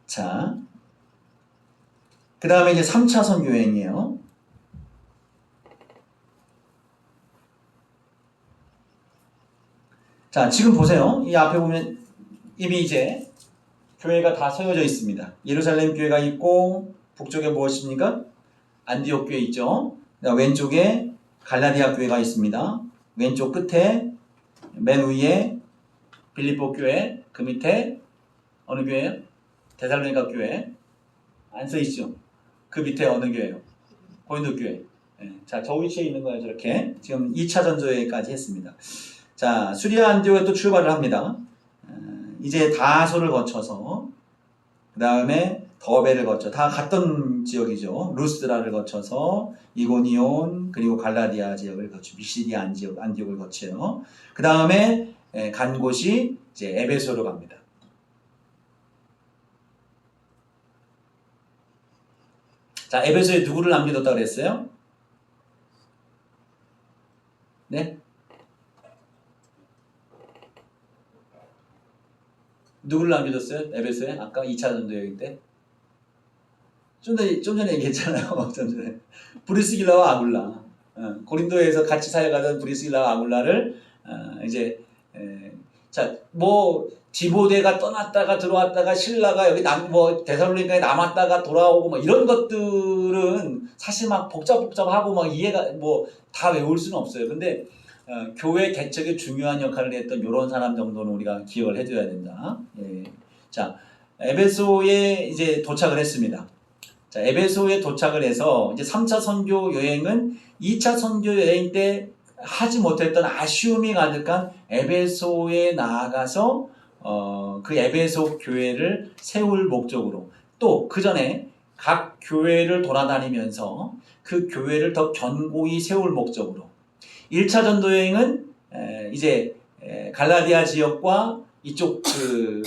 자, 그 다음에 이제 3차 선교여행이에요. 자, 지금 보세요. 이 앞에 보면 이미 이제 교회가 다 세워져 있습니다. 예루살렘 교회가 있고 북쪽에 무엇입니까? 안디옥 교회 있죠. 왼쪽에 갈라디아 교회가 있습니다. 왼쪽 끝에 맨 위에 빌립보 교회, 그 밑에 어느 교회예요? 데살로니가 교회. 안 써 있죠. 그 밑에 어느 교회예요? 고린도 교회. 네. 자, 저 위치에 있는 거예요. 저렇게 지금 2차 전도회까지 했습니다. 자, 수리아 안디옥에 또 출발을 합니다. 이제 다소를 거쳐서 그 다음에 더베를 거쳐 다 갔던 지역이죠. 루스드라를 거쳐서 이고니온 그리고 갈라디아 지역을 거쳐 비시디아 안디옥을 거쳐요. 그 다음에 간 곳이 이제 에베소로 갑니다. 자, 에베소에 누구를 남겨뒀다 그랬어요? 네? 누구를 남겨뒀어요? 에베소에? 아까 2차 전도 여행 때? 좀 전에 얘기했잖아요. 좀 전에. 브리스길라와 아굴라. 고린도에서 같이 사역하던 브리스길라와 아굴라를 이제 자, 뭐 디모데가 떠났다가 들어왔다가 신라가 여기 데살로니가에 남았다가 돌아오고 뭐 이런 것들은 사실 막 복잡하고 막 이해가 뭐 다 외울 수는 없어요. 근데 교회 개척에 중요한 역할을 했던 이런 사람 정도는 우리가 기억을 해줘야 된다. 예. 자, 에베소에 이제 도착을 했습니다. 자, 에베소에 도착을 해서 이제 3차 선교 여행은 2차 선교 여행 때 하지 못했던 아쉬움이 가득한 에베소에 나아가서 그 에베소 교회를 세울 목적으로 또 그 전에 각 교회를 돌아다니면서 그 교회를 더 견고히 세울 목적으로 1차 전도 여행은 이제 갈라디아 지역과 이쪽 그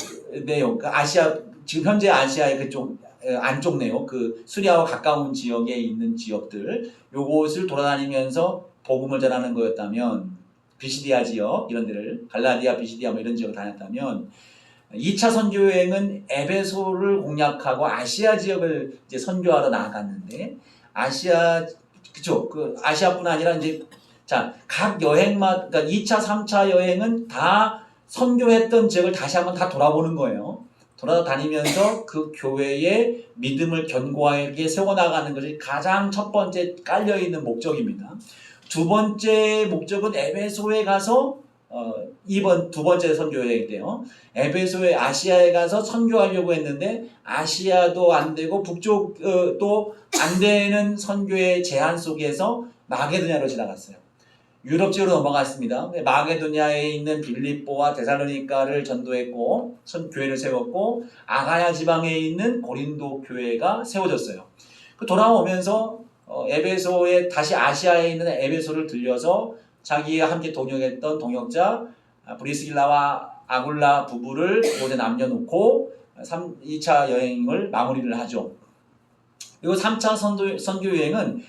내용, 그 아시아 지금 현재 아시아의 그쪽 안쪽 내용, 그 수리아와 가까운 지역에 있는 지역들 요것을 돌아다니면서 복음을 전하는 거였다면 비시디아 지역 이런 데를 갈라디아, 비시디아 뭐 이런 지역을 다녔다면 2차 선교 여행은 에베소를 공략하고 아시아 지역을 이제 선교하러 나아갔는데 아시아 그쵸 그 아시아뿐 아니라 이제 자 각 여행마다 그러니까 2차, 3차 여행은 다 선교했던 지역을 다시 한번 다 돌아보는 거예요. 돌아다니면서 그 교회의 믿음을 견고하게 세워나가는 것이 가장 첫 번째 깔려있는 목적입니다. 두 번째 목적은 에베소에 가서 이번 두 번째 선교 여행 때요. 에베소에 아시아에 가서 선교하려고 했는데 아시아도 안 되고 북쪽도 안 되는 선교의 제한 속에서 마게도냐로 지나갔어요. 유럽 지역으로 넘어갔습니다. 마게도냐에 있는 빌립보와 데살로니가를 전도했고 교회를 세웠고 아가야 지방에 있는 고린도 교회가 세워졌어요. 돌아오면서 에베소에 다시 아시아에 있는 에베소를 들려서 자기와 함께 동역했던 동역자 브리스길라와 아굴라 부부를 그곳에 남겨놓고 2차 여행을 마무리를 하죠. 그리고 3차 선교 여행은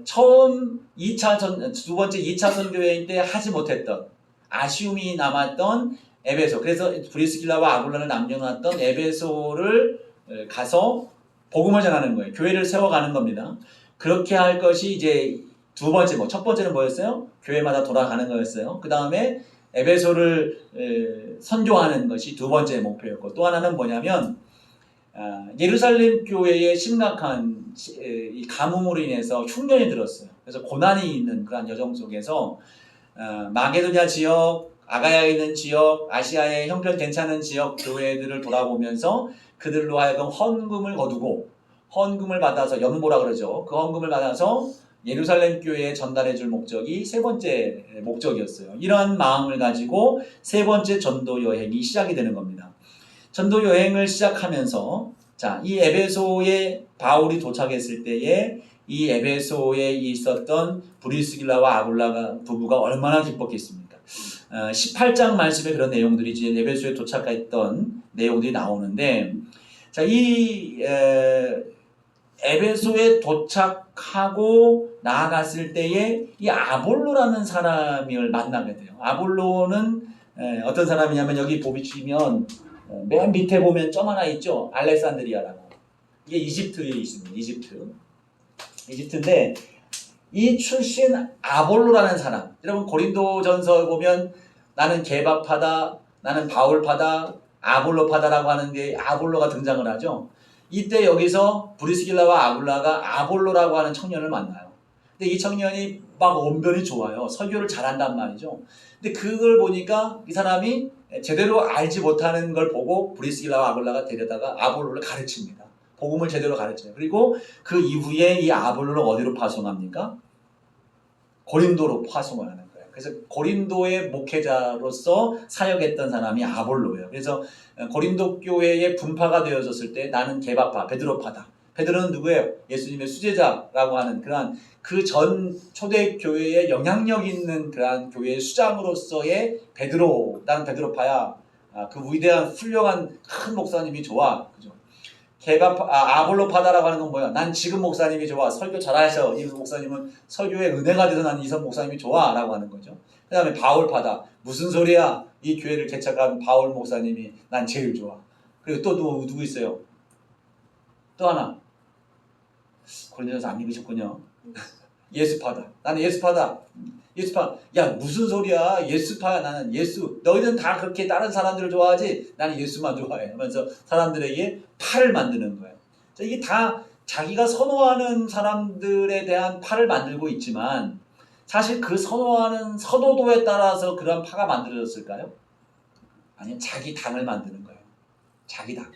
처음 두 번째 2차 선교 여행 때 하지 못했던 아쉬움이 남았던 에베소, 그래서 브리스길라와 아굴라를 남겨놨던 에베소를 가서 복음을 전하는 거예요. 교회를 세워가는 겁니다. 그렇게 할 것이 이제 두 번째, 첫 번째는 뭐였어요? 교회마다 돌아가는 거였어요. 그 다음에 에베소를 선교하는 것이 두 번째 목표였고, 또 하나는 뭐냐면 예루살렘 교회에 심각한 이 가뭄으로 인해서 흉년이 들었어요. 그래서 고난이 있는 그런 여정 속에서 마게도냐 지역, 아가야에 있는 지역, 아시아의 형편 괜찮은 지역 교회들을 돌아보면서 그들로 하여금 헌금을 거두고 헌금을 받아서 연보라 그러죠. 그 헌금을 받아서 예루살렘 교회에 전달해 줄 목적이 세 번째 목적이었어요. 이러한 마음을 가지고 세 번째 전도 여행이 시작이 되는 겁니다. 전도 여행을 시작하면서 자, 이 에베소에 바울이 도착했을 때에 이 에베소에 있었던 브리스길라와 아굴라 부부가 얼마나 기뻤겠습니까? 18장 말씀에 그런 내용들이 이제 에베소에 도착했던 내용들이 나오는데 자, 이 에베소에 도착하고 나아갔을 때에 이 아볼로라는 사람을 만나게 돼요. 아볼로는 어떤 사람이냐면 여기 보시면 맨 밑에 보면 점 하나 있죠. 알렉산드리아라고. 이게 이집트에 있습니다. 이집트인데 이 출신 아볼로라는 사람. 여러분 고린도전서 보면 나는 개바파다, 나는 바울파다, 아볼로파다라고 하는데 아볼로가 등장을 하죠. 이때 여기서 브리스길라와 아굴라가 아볼로라고 하는 청년을 만나요. 근데 이 청년이 막 언변이 좋아요. 설교를 잘한단 말이죠. 근데 그걸 보니까 이 사람이 제대로 알지 못하는 걸 보고 브리스길라와 아굴라가 데려다가 아볼로를 가르칩니다. 복음을 제대로 가르쳐요. 그리고 그 이후에 이 아볼로를 어디로 파송합니까? 고린도로 파송을 하는 거예요. 그래서 고린도의 목회자로서 사역했던 사람이 아볼로예요. 그래서 고린도 교회의 분파가 되어졌을 때 나는 게바파, 베드로파다. 베드로는 누구예요? 예수님의 수제자라고 하는 그러한 그 전 초대교회에 영향력 있는 그러한 교회의 수장으로서의 베드로, 나는 베드로파야. 그 위대한 훌륭한 큰 목사님이 좋아. 그죠? 아볼로파다라고 하는 건 뭐야? 난 지금 목사님이 좋아. 설교 잘하셔. 이 목사님은 설교의 은혜가 돼서 난 이선 목사님이 좋아. 라고 하는 거죠. 그 다음에 바울파다. 무슨 소리야? 이 교회를 개척한 바울 목사님이 난 제일 좋아. 그리고 또 누구 있어요? 또 하나. 고린도전서 안 읽으셨군요. 예수파다. 나는 예수파다. 예수파. 야, 무슨 소리야? 예수파야. 나는 예수. 너희는 다 그렇게 다른 사람들을 좋아하지? 나는 예수만 좋아해. 하면서 사람들에게 파를 만드는 거예요. 이게 다 자기가 선호하는 사람들에 대한 파를 만들고 있지만 사실 그 선호하는 선호도에 따라서 그런 파가 만들어졌을까요? 아니요. 자기 당을 만드는 거예요. 자기 당.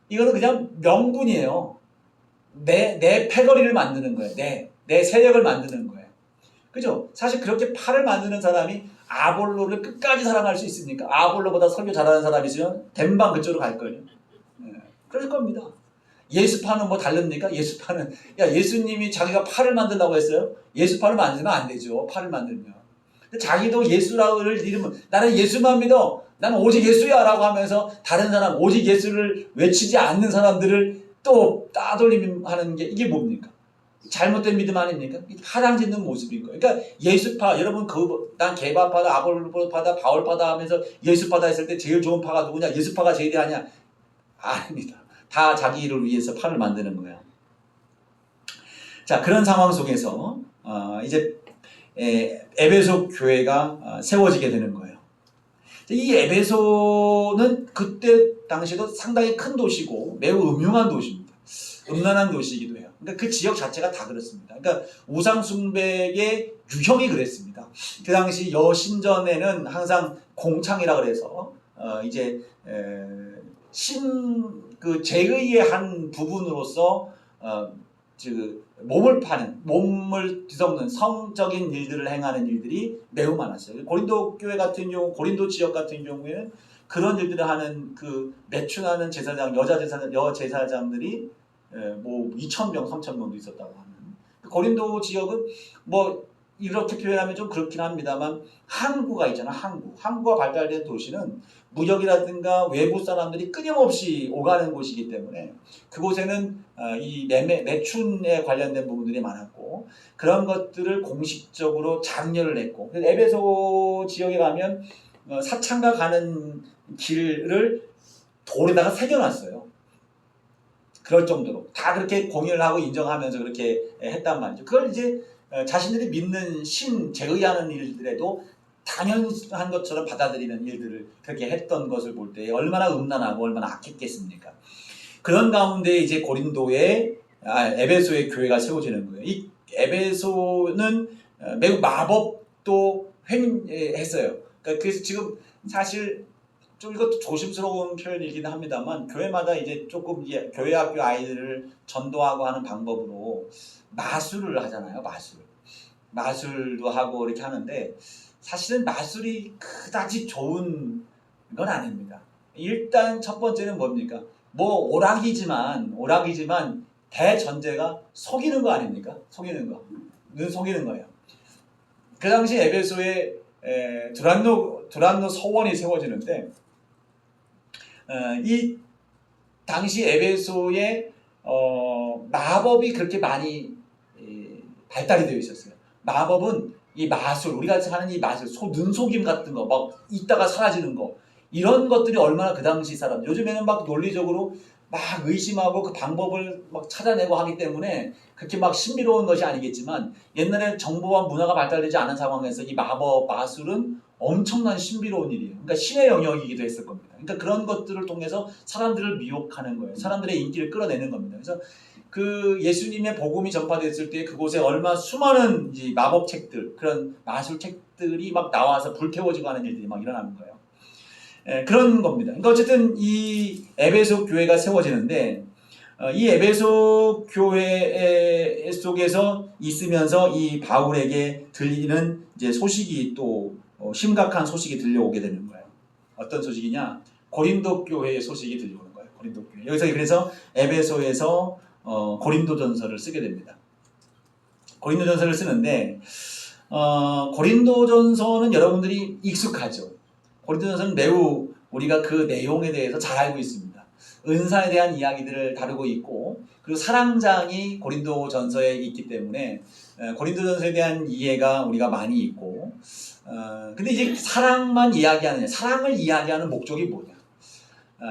이거는 그냥 명분이에요. 내 패거리를 만드는 거예요. 내 세력을 만드는 거예요. 그죠? 사실 그렇게 팔을 만드는 사람이 아볼로를 끝까지 사랑할 수 있습니까? 아볼로보다 설교 잘하는 사람이 있으면 dem방 그쪽으로 갈 거예요. 그럴 겁니다. 예수파는 뭐 다릅니까? 예수파는 예수님이 자기가 팔을 만들라고 했어요? 예수파를 만들면 안 되죠. 팔을 만들면. 근데 자기도 예수라를 이름은 나는 예수만 믿어. 나는 오직 예수야 라고 하면서 다른 사람 오직 예수를 외치지 않는 사람들을 또 따돌림하는 게 이게 뭡니까? 잘못된 믿음 아닙니까? 파당짓는 모습인 거예요. 그러니까 예수파, 여러분 난 게바파다, 아볼로파다, 바울파다 하면서 예수파다 했을 때 제일 좋은 파가 누구냐? 예수파가 제일이 아니야? 아닙니다. 다 자기를 위해서 파를 만드는 거예요. 자, 그런 상황 속에서 이제 에베소 교회가 세워지게 되는 거예요. 이 에베소는 그때 당시에도 상당히 큰 도시고 매우 음흉한 도시입니다. 음란한 도시이기도 해요. 그러니까 그 지역 자체가 다 그렇습니다. 그러니까 우상숭배의 유형이 그랬습니다. 그 당시 여신전에는 항상 공창이라 그래서 이제 그 제의의 한 부분으로서 몸을 파는, 몸을 뒤섞는 성적인 일들을 행하는 일들이 매우 많았어요. 고린도 교회 같은 경우, 고린도 지역 같은 경우에는 그런 일들을 하는 그 매춘하는 제사장, 여제사장들이 뭐 2,000명, 3,000명도 있었다고 하는. 고린도 지역은 뭐 이렇게 표현하면 좀 그렇긴 합니다만 항구가 있잖아. 항구가 발달된 도시는 무역이라든가 외부 사람들이 끊임없이 오가는 곳이기 때문에 그곳에는 이 매춘에 관련된 부분들이 많았고 그런 것들을 공식적으로 장려를 했고 에베소 지역에 가면 사창가 가는 길을 돌에다가 새겨놨어요. 그럴 정도로 다 그렇게 공연을 하고 인정하면서 그렇게 했단 말이죠. 그걸 이제 자신들이 믿는 신 제의하는 일들에도 당연한 것처럼 받아들이는 일들을 그렇게 했던 것을 볼 때 얼마나 음란하고 얼마나 악했겠습니까? 그런 가운데 이제 에베소의 교회가 세워지는 거예요. 이 에베소는 매우 마법도 횡했어요. 그래서 지금 사실 좀 이것도 조심스러운 표현이긴 합니다만 교회마다 이제 조금 교회 학교 아이들을 전도하고 하는 방법으로 마술을 하잖아요. 마술도 하고 이렇게 하는데 사실은 마술이 그다지 좋은 건 아닙니다. 일단 첫 번째는 뭡니까? 뭐 오락이지만 대전제가 속이는 거 아닙니까? 속이는 거예요. 그 당시 에베소에 두란노 서원이 세워지는데 이 당시 에베소에 마법이 그렇게 많이 발달이 되어 있었어요. 마법은 이 마술, 우리가 하는 이 마술, 눈속임 같은 거, 막 있다가 사라지는 거, 이런 것들이 얼마나 그 당시 사람, 요즘에는 막 논리적으로 막 의심하고 그 방법을 막 찾아내고 하기 때문에 그렇게 막 신비로운 것이 아니겠지만 옛날에 정보와 문화가 발달되지 않은 상황에서 이 마술은 엄청난 신비로운 일이에요. 그러니까 신의 영역이기도 했을 겁니다. 그러니까 그런 것들을 통해서 사람들을 미혹하는 거예요. 사람들의 인기를 끌어내는 겁니다. 그래서 그 예수님의 복음이 전파됐을 때 그곳에 얼마 수많은 이제 마법책들, 그런 마술책들이 막 나와서 불태워지고 하는 일들이 막 일어나는 거예요. 그런 겁니다. 그러니까 어쨌든 이 에베소 교회가 세워지는데 이 에베소 교회 속에서 있으면서 이 바울에게 들리는 이제 소식이 또 심각한 소식이 들려오게 되는 거예요. 어떤 소식이냐? 고린도 교회의 소식이 들려오는 거예요. 고린도 교회. 여기서 그래서 에베소에서 고린도전서를 쓰게 됩니다. 고린도전서를 쓰는데 고린도전서는 여러분들이 익숙하죠. 고린도전서는 매우 우리가 그 내용에 대해서 잘 알고 있습니다. 은사에 대한 이야기들을 다루고 있고 그리고 사랑장이 고린도전서에 있기 때문에 고린도전서에 대한 이해가 우리가 많이 있고 근데 이제 사랑만 이야기하느냐, 사랑을 이야기하는 목적이 뭐냐?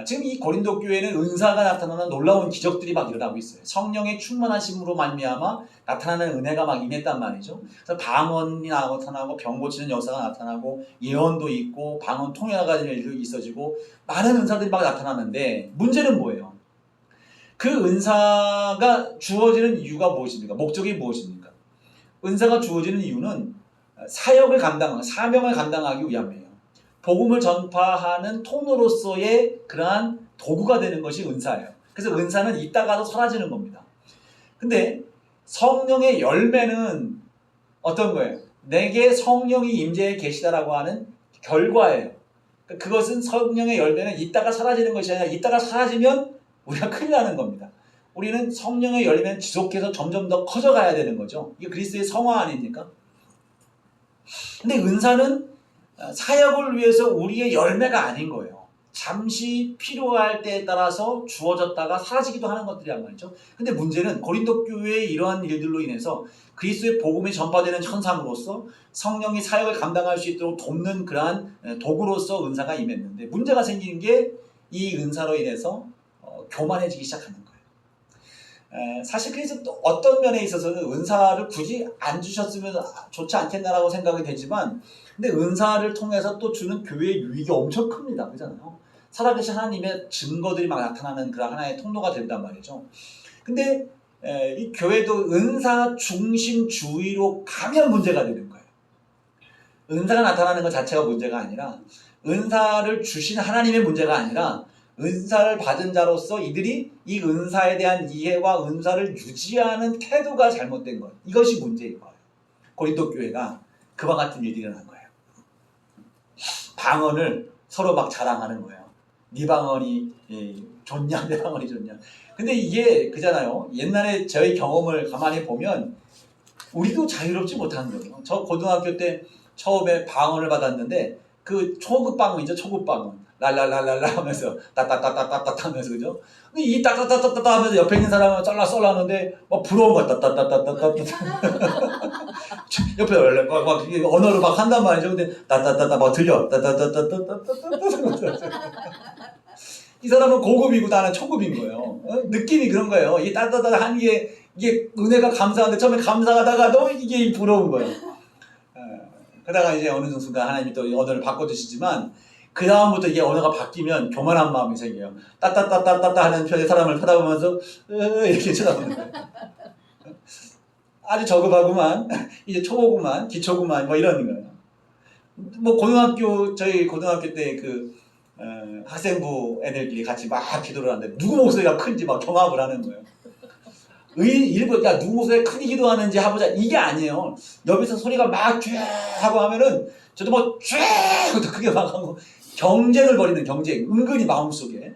지금 이 고린도 교회는 은사가 나타나는 놀라운 기적들이 막 일어나고 있어요. 성령의 충만하심으로 말미암아 나타나는 은혜가 막 임했단 말이죠. 그래서 방언이 나타나고 병 고치는 역사가 나타나고 예언도 있고 방언 통역가 되는 일도 있어지고 많은 은사들이 막 나타나는데 문제는 뭐예요? 그 은사가 주어지는 이유가 무엇입니까? 목적이 무엇입니까? 은사가 주어지는 이유는 사역을 감당하고 사명을 감당하기 위함이에요. 복음을 전파하는 통로로서의 그러한 도구가 되는 것이 은사예요. 그래서 은사는 있다가도 사라지는 겁니다. 근데 성령의 열매는 어떤 거예요? 내게 성령이 임재해 계시다라고 하는 결과예요. 그것은 성령의 열매는 있다가 사라지는 것이 아니라 있다가 사라지면 우리가 큰일 나는 겁니다. 우리는 성령의 열매는 지속해서 점점 더 커져가야 되는 거죠. 이게 그리스도의 성화 아닙니까? 근데 은사는 사역을 위해서 우리의 열매가 아닌 거예요. 잠시 필요할 때에 따라서 주어졌다가 사라지기도 하는 것들이란 말이죠. 근데 문제는 고린도 교회의 이러한 일들로 인해서 그리스도의 복음이 전파되는 현상으로서 성령이 사역을 감당할 수 있도록 돕는 그러한 도구로서 은사가 임했는데 문제가 생기는 게 이 은사로 인해서 교만해지기 시작하는 거예요. 사실 그래서 또 어떤 면에 있어서는 은사를 굳이 안 주셨으면 좋지 않겠나라고 생각이 되지만 근데 은사를 통해서 또 주는 교회의 유익이 엄청 큽니다. 그렇잖아요. 살아계신 하나님의 증거들이 막 나타나는 그런 하나의 통로가 된단 말이죠. 근데 이 교회도 은사 중심주의로 가면 문제가 되는 거예요. 은사가 나타나는 것 자체가 문제가 아니라 은사를 주신 하나님의 문제가 아니라 은사를 받은 자로서 이들이 이 은사에 대한 이해와 은사를 유지하는 태도가 잘못된 것. 이것이 문제인 거예요. 고린도 교회가 그와 같은 일이 일어난 거예요. 방언을 서로 막 자랑하는 거예요. 네 방언이 좋냐, 내 방언이 좋냐. 근데 이게 그잖아요. 옛날에 저희 경험을 가만히 보면 우리도 자유롭지 못한 거예요. 저 고등학교 때 처음에 방언을 받았는데 그 초급 방언이죠. 초급 방언. 랄랄랄랄라 하면서 따따따따따따 하면서 그죠? 근데 이 따따따따따 하면서 옆에 있는 사람은 썰라하는데 막 부러운 거야. 따따따따따따 옆에 원래 막 언어를 막 한단 말이죠. 근데 따따따따 막 들려. 따따따따따따따따 이 사람은 고급이고 나는 초급인 거예요. 느낌이 그런 거예요. 이 따따따 하는 게 이게 은혜가 감사한데 처음에 감사하다가도 이게 부러운 거예요. 그러다가 이제 어느 순간 하나님이 또 언어를 바꿔주시지만 그 다음부터 이게 언어가 바뀌면 교만한 마음이 생겨요. 따따따따따따 하는 편의 사람을 쳐다보면서 이렇게 쳐다보는 거예요. 아주 저급하구만, 이제 초보구만, 기초구만, 뭐 이런 거예요. 뭐 저희 고등학교 때 그 학생부 애들끼리 같이 막 기도를 하는데 누구 목소리가 큰지 막 경합을 하는 거예요. 일부 야 누구 목소리가 크게 기도하는지 해보자 이게 아니에요. 옆에서 소리가 막 쫙 하고 하면은 저도 뭐 쫙 더 크게 막 하고 경쟁을 벌이는 경쟁, 은근히 마음속에.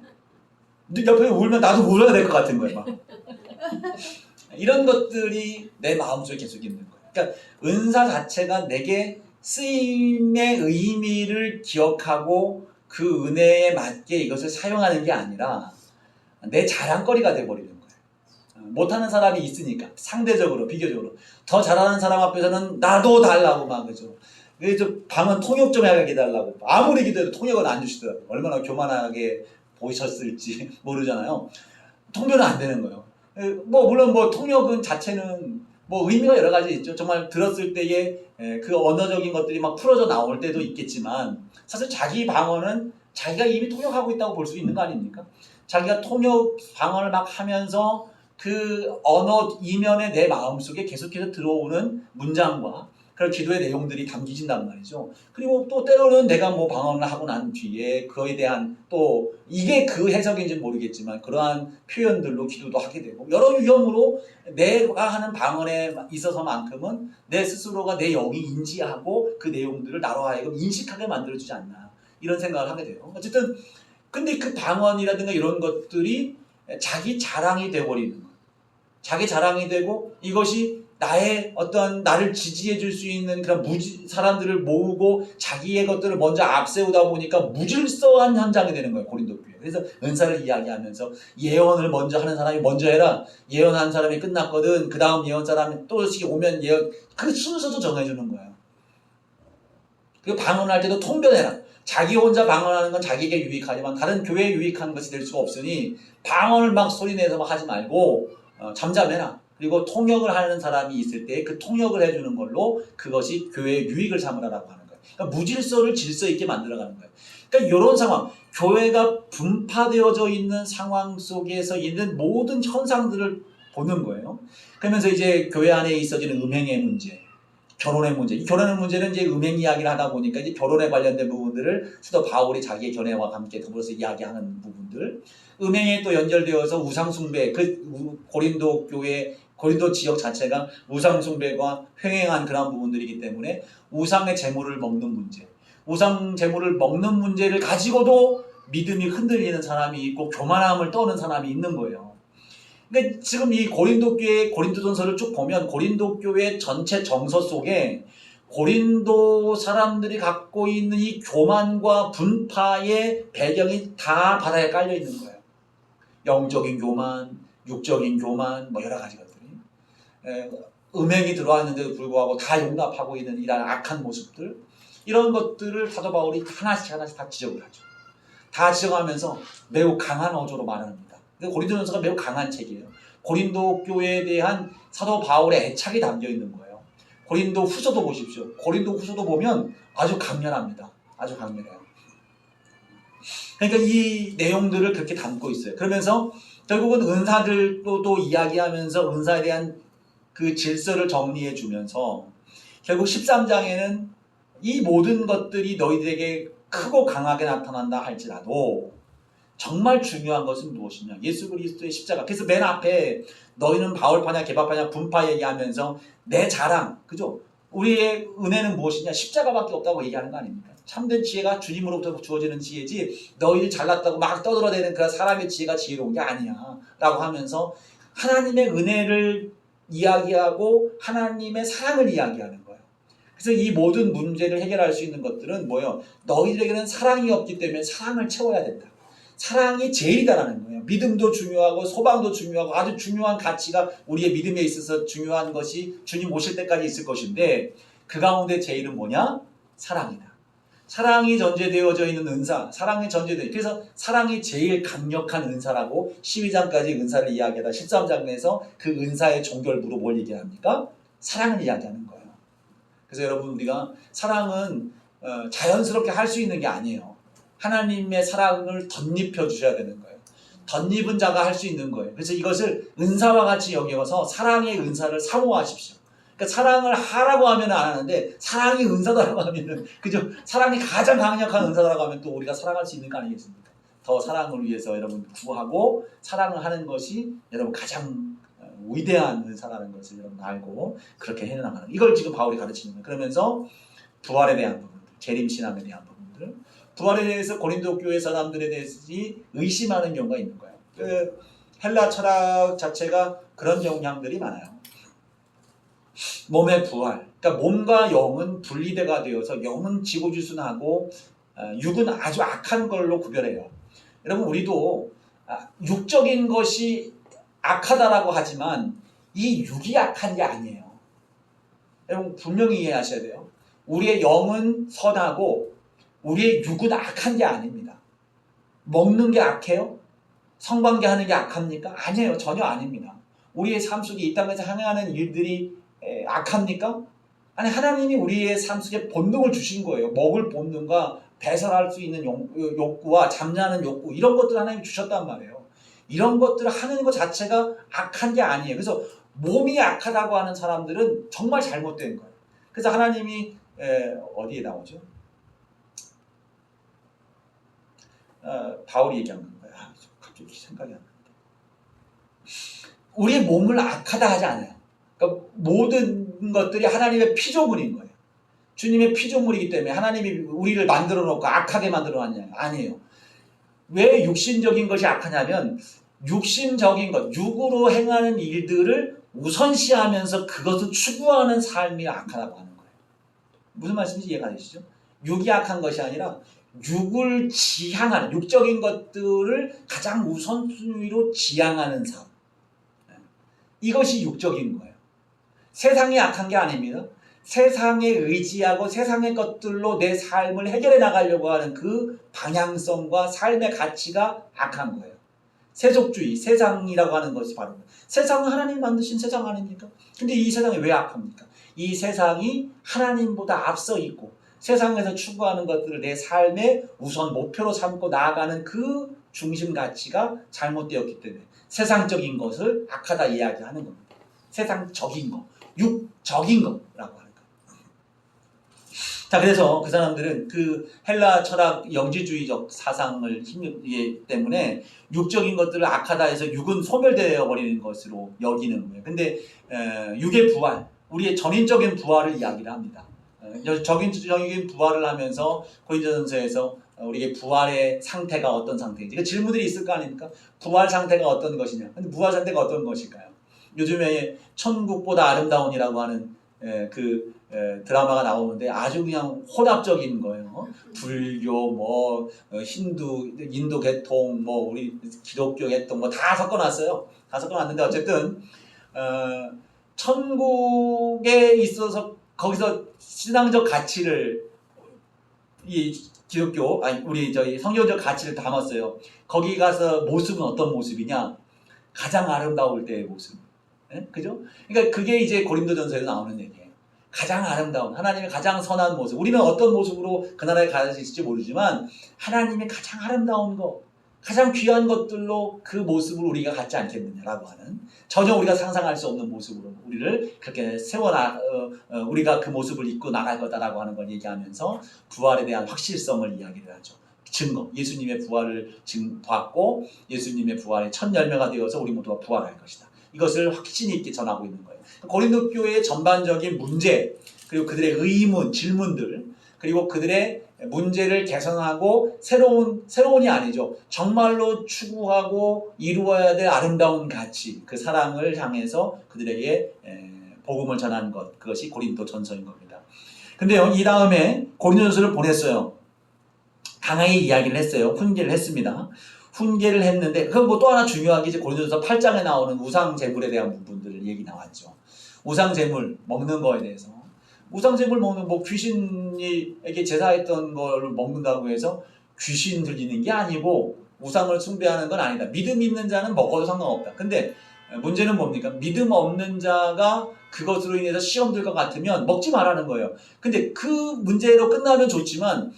옆에 울면 나도 울어야 될 것 같은 거예요. 막. 이런 것들이 내 마음속에 계속 있는 거예요. 그러니까 은사 자체가 내게 쓰임의 의미를 기억하고 그 은혜에 맞게 이것을 사용하는 게 아니라 내 자랑거리가 돼버리는 거예요. 못하는 사람이 있으니까 상대적으로 비교적으로 더 잘하는 사람 앞에서는 나도 달라고 막 그죠. 그래서 방언 통역 좀 하게 해달라고 아무리 기도해도 통역은 안 주시더라고요. 얼마나 교만하게 보이셨을지 모르잖아요. 통역은 안 되는 거예요. 뭐 물론 뭐 통역은 자체는 뭐 의미가 여러 가지 있죠. 정말 들었을 때에 그 언어적인 것들이 막 풀어져 나올 때도 있겠지만 사실 자기 방언은 자기가 이미 통역하고 있다고 볼 수 있는 거 아닙니까? 자기가 통역 방언을 막 하면서 그 언어 이면에 내 마음속에 계속해서 들어오는 문장과 그런 기도의 내용들이 담겨진단 말이죠. 그리고 또 때로는 내가 뭐 방언을 하고 난 뒤에 그에 대한 또 이게 그 해석인지 모르겠지만 그러한 표현들로 기도도 하게 되고 여러 유형으로 내가 하는 방언에 있어서만큼은 내 스스로가 내 영이 인지하고 그 내용들을 나로 하여금 인식하게 만들어주지 않나 이런 생각을 하게 돼요. 어쨌든 근데 그 방언이라든가 이런 것들이 자기 자랑이 되어버리는 거예요. 자기 자랑이 되고 이것이 나의 어떤 나를 지지해 줄 수 있는 그런 사람들을 모으고 자기의 것들을 먼저 앞세우다 보니까 무질서한 현장이 되는 거예요. 고린도 교회. 그래서 은사를 이야기하면서 예언을 먼저 하는 사람이 먼저 해라. 예언한 사람이 끝났거든. 그 다음 예언 사람이 또 오면 예언. 그 순서도 정해주는 거예요. 그리고 방언할 때도 통변해라. 자기 혼자 방언하는 건 자기에게 유익하지만 다른 교회에 유익한 것이 될 수가 없으니 방언을 막 소리내서 막 하지 말고 잠잠해라. 그리고 통역을 하는 사람이 있을 때 그 통역을 해주는 걸로 그것이 교회의 유익을 삼으라고 하는 거예요. 그러니까 무질서를 질서 있게 만들어가는 거예요. 그러니까 이런 상황, 교회가 분파되어져 있는 상황 속에서 있는 모든 현상들을 보는 거예요. 그러면서 이제 교회 안에 있어지는 음행의 문제, 결혼의 문제. 이 결혼의 문제는 이제 음행 이야기를 하다 보니까 이제 결혼에 관련된 부분들을 수도 바울이 자기의 견해와 함께 더불어서 이야기하는 부분들. 음행에 또 연결되어서 우상숭배, 그 고린도 교회, 고린도 지역 자체가 우상숭배가 횡행한 그런 부분들이기 때문에 우상의 재물을 먹는 문제. 우상 재물을 먹는 문제를 가지고도 믿음이 흔들리는 사람이 있고 교만함을 떠는 사람이 있는 거예요. 그러니까 지금 이 고린도 교회 고린도전서를 쭉 보면 고린도 교회 전체 정서 속에 고린도 사람들이 갖고 있는 이 교만과 분파의 배경이 다 바닥에 깔려 있는 거예요. 영적인 교만, 육적인 교만, 뭐 여러 가지 것들이. 음행이 들어왔는데도 불구하고 다 용납하고 있는 이런 악한 모습들, 이런 것들을 사도 바울이 하나씩 하나씩 다 지적을 하죠. 다 지적하면서 매우 강한 어조로 말합니다. 고린도전서가 매우 강한 책이에요. 고린도 교회에 대한 사도 바울의 애착이 담겨 있는 거예요. 고린도 후서도 보십시오. 고린도 후서도 보면 아주 강렬합니다. 아주 강렬해요. 그러니까 이 내용들을 그렇게 담고 있어요. 그러면서 결국은 은사들도 또 이야기하면서 은사에 대한 그 질서를 정리해 주면서 결국 13장에는 이 모든 것들이 너희들에게 크고 강하게 나타난다 할지라도 정말 중요한 것은 무엇이냐? 예수 그리스도의 십자가. 그래서 맨 앞에 너희는 바울파냐 개바파냐 분파 얘기하면서 내 자랑, 그죠? 우리의 은혜는 무엇이냐? 십자가밖에 없다고 얘기하는 거 아닙니까? 참된 지혜가 주님으로부터 주어지는 지혜지 너희들 잘났다고 막 떠들어대는 그런 사람의 지혜가 지혜로운 게 아니야 라고 하면서 하나님의 은혜를 이야기하고 하나님의 사랑을 이야기하는 거예요. 그래서 이 모든 문제를 해결할 수 있는 것들은 뭐예요? 너희들에게는 사랑이 없기 때문에 사랑을 채워야 된다. 사랑이 제일이다라는 거예요. 믿음도 중요하고 소망도 중요하고 아주 중요한 가치가 우리의 믿음에 있어서 중요한 것이 주님 오실 때까지 있을 것인데 그 가운데 제일은 뭐냐? 사랑이다. 사랑이 전제되어져 있는 은사, 사랑이 전제되어 그래서 사랑이 제일 강력한 은사라고 12장까지 은사를 이야기하다 13장에서 그 은사의 종결부로 뭘 얘기합니까? 사랑을 이야기하는 거예요. 그래서 여러분 우리가 사랑은 자연스럽게 할 수 있는 게 아니에요. 하나님의 사랑을 덧입혀 주셔야 되는 거예요. 덧입은 자가 할 수 있는 거예요. 그래서 이것을 은사와 같이 여겨서 사랑의 은사를 사모하십시오. 그러니까 사랑을 하라고 하면 안 하는데 사랑이 은사다라고 하면은 그죠? 사랑이 가장 강력한 은사다라고 하면 또 우리가 사랑할 수 있는 거 아니겠습니까? 더 사랑을 위해서 여러분 구하고 사랑을 하는 것이 여러분 가장 위대한 은사라는 것을 여러분 알고 그렇게 해나가는 이걸 지금 바울이 가르치는 거예요. 그러면서 부활에 대한 부분들, 재림신앙에 대한 부분들, 부활에 대해서 고린도 교회 사람들에 대해서 의심하는 경우가 있는 거예요. 그 헬라 철학 자체가 그런 영향들이 많아요. 몸의 부활, 그러니까 몸과 영은 분리대가 되어서 영은 지고지순하고 육은 아주 악한 걸로 구별해요. 여러분 우리도 육적인 것이 악하다라고 하지만 이 육이 악한 게 아니에요. 여러분 분명히 이해하셔야 돼요. 우리의 영은 선하고 우리의 육은 악한 게 아닙니다. 먹는 게 악해요? 성관계하는 게 악합니까? 아니에요. 전혀 아닙니다. 우리의 삶 속에 이 땅에서 행하는 일들이 악합니까? 아니 하나님이 우리의 삶 속에 본능을 주신 거예요. 먹을 본능과 배설할 수 있는 욕구와 잠자는 욕구 이런 것들 하나님이 주셨단 말이에요. 이런 것들을 하는 것 자체가 악한 게 아니에요. 그래서 몸이 악하다고 하는 사람들은 정말 잘못된 거예요. 그래서 하나님이 어디에 나오죠? 바울이 얘기한 거예요. 갑자기 생각이 안 나는데. 우리의 몸을 악하다 하지 않아요. 그러니까 모든 것들이 하나님의 피조물인 거예요. 주님의 피조물이기 때문에 하나님이 우리를 만들어 놓고 악하게 만들어 놨냐? 아니에요. 왜 육신적인 것이 악하냐면 육신적인 것, 육으로 행하는 일들을 우선시하면서 그것을 추구하는 삶이 악하다고 하는 거예요. 무슨 말씀인지 이해가 되시죠? 육이 악한 것이 아니라 육을 지향하는, 육적인 것들을 가장 우선순위로 지향하는 삶. 이것이 육적인 거예요. 세상이 악한 게 아닙니다. 세상에 의지하고 세상의 것들로 내 삶을 해결해 나가려고 하는 그 방향성과 삶의 가치가 악한 거예요. 세속주의, 세상이라고 하는 것이 바로 세상은 하나님 만드신 세상 아닙니까? 근데 이 세상이 왜 악합니까? 이 세상이 하나님보다 앞서 있고 세상에서 추구하는 것들을 내 삶의 우선 목표로 삼고 나아가는 그 중심 가치가 잘못되었기 때문에 세상적인 것을 악하다 이야기하는 겁니다. 세상적인 것, 육적인 거라고 하는 거예요. 자, 그래서 그 사람들은 그 헬라 철학 영지주의적 사상을 힘기 때문에 육적인 것들을 악하다 해서 육은 소멸되어 버리는 것으로 여기는 거예요. 근데 육의 부활, 우리의 전인적인 부활을 이야기를 합니다. 적인 부활을 하면서 고린도전서에서 우리의 부활의 상태가 어떤 상태인지 그 질문들이 있을 거 아닙니까? 부활 상태가 어떤 것이냐? 근데 부활 상태가 어떤 것일까요? 요즘에 천국보다 아름다운이라고 하는 드라마가 나오는데 아주 그냥 혼합적인 거예요. 불교, 힌두, 인도 계통, 우리 기독교 계통 다 섞어놨어요. 다 섞어놨는데 어쨌든 천국에 있어서 거기서 신앙적 가치를 이 기독교 우리 성경적 가치를 담았어요. 거기 가서 모습은 어떤 모습이냐? 가장 아름다울 때의 모습. 그죠? 그러니까 그게 이제 고린도전서에 나오는 얘기예요. 가장 아름다운 하나님의 가장 선한 모습. 우리는 어떤 모습으로 그 나라에 갈 수 있을지 모르지만 하나님의 가장 아름다운 것, 가장 귀한 것들로 그 모습을 우리가 갖지 않겠느냐라고 하는 전혀 우리가 상상할 수 없는 모습으로 우리를 그렇게 우리가 그 모습을 입고 나갈 거다라고 하는 걸 얘기하면서 부활에 대한 확실성을 이야기를 하죠. 증거, 예수님의 부활을 받고 예수님의 부활의 첫 열매가 되어서 우리 모두가 부활할 것이다. 이것을 확신이 있게 전하고 있는 거예요. 고린도 교회의 전반적인 문제, 그리고 그들의 의문, 질문들, 그리고 그들의 문제를 개선하고 새로운이 아니죠. 정말로 추구하고 이루어야 될 아름다운 가치, 그 사랑을 향해서 그들에게 복음을 전하는 것, 그것이 고린도 전서인 겁니다. 근데요, 이 다음에 고린도전서를 보냈어요. 강하게 이야기를 했어요. 훈계를 했습니다. 훈계를 했는데 그건 또 하나 중요한 게 이제 고린도전서 8장에 나오는 우상 제물에 대한 부분들 얘기 나왔죠. 우상 제물 먹는 거에 대해서 우상 제물 먹는 귀신에게 제사했던 걸 먹는다고 해서 귀신 들리는 게 아니고 우상을 숭배하는 건 아니다. 믿음 있는 자는 먹어도 상관없다. 근데 문제는 뭡니까? 믿음 없는 자가 그것으로 인해서 시험 들 것 같으면 먹지 말라는 거예요. 근데 그 문제로 끝나면 좋지만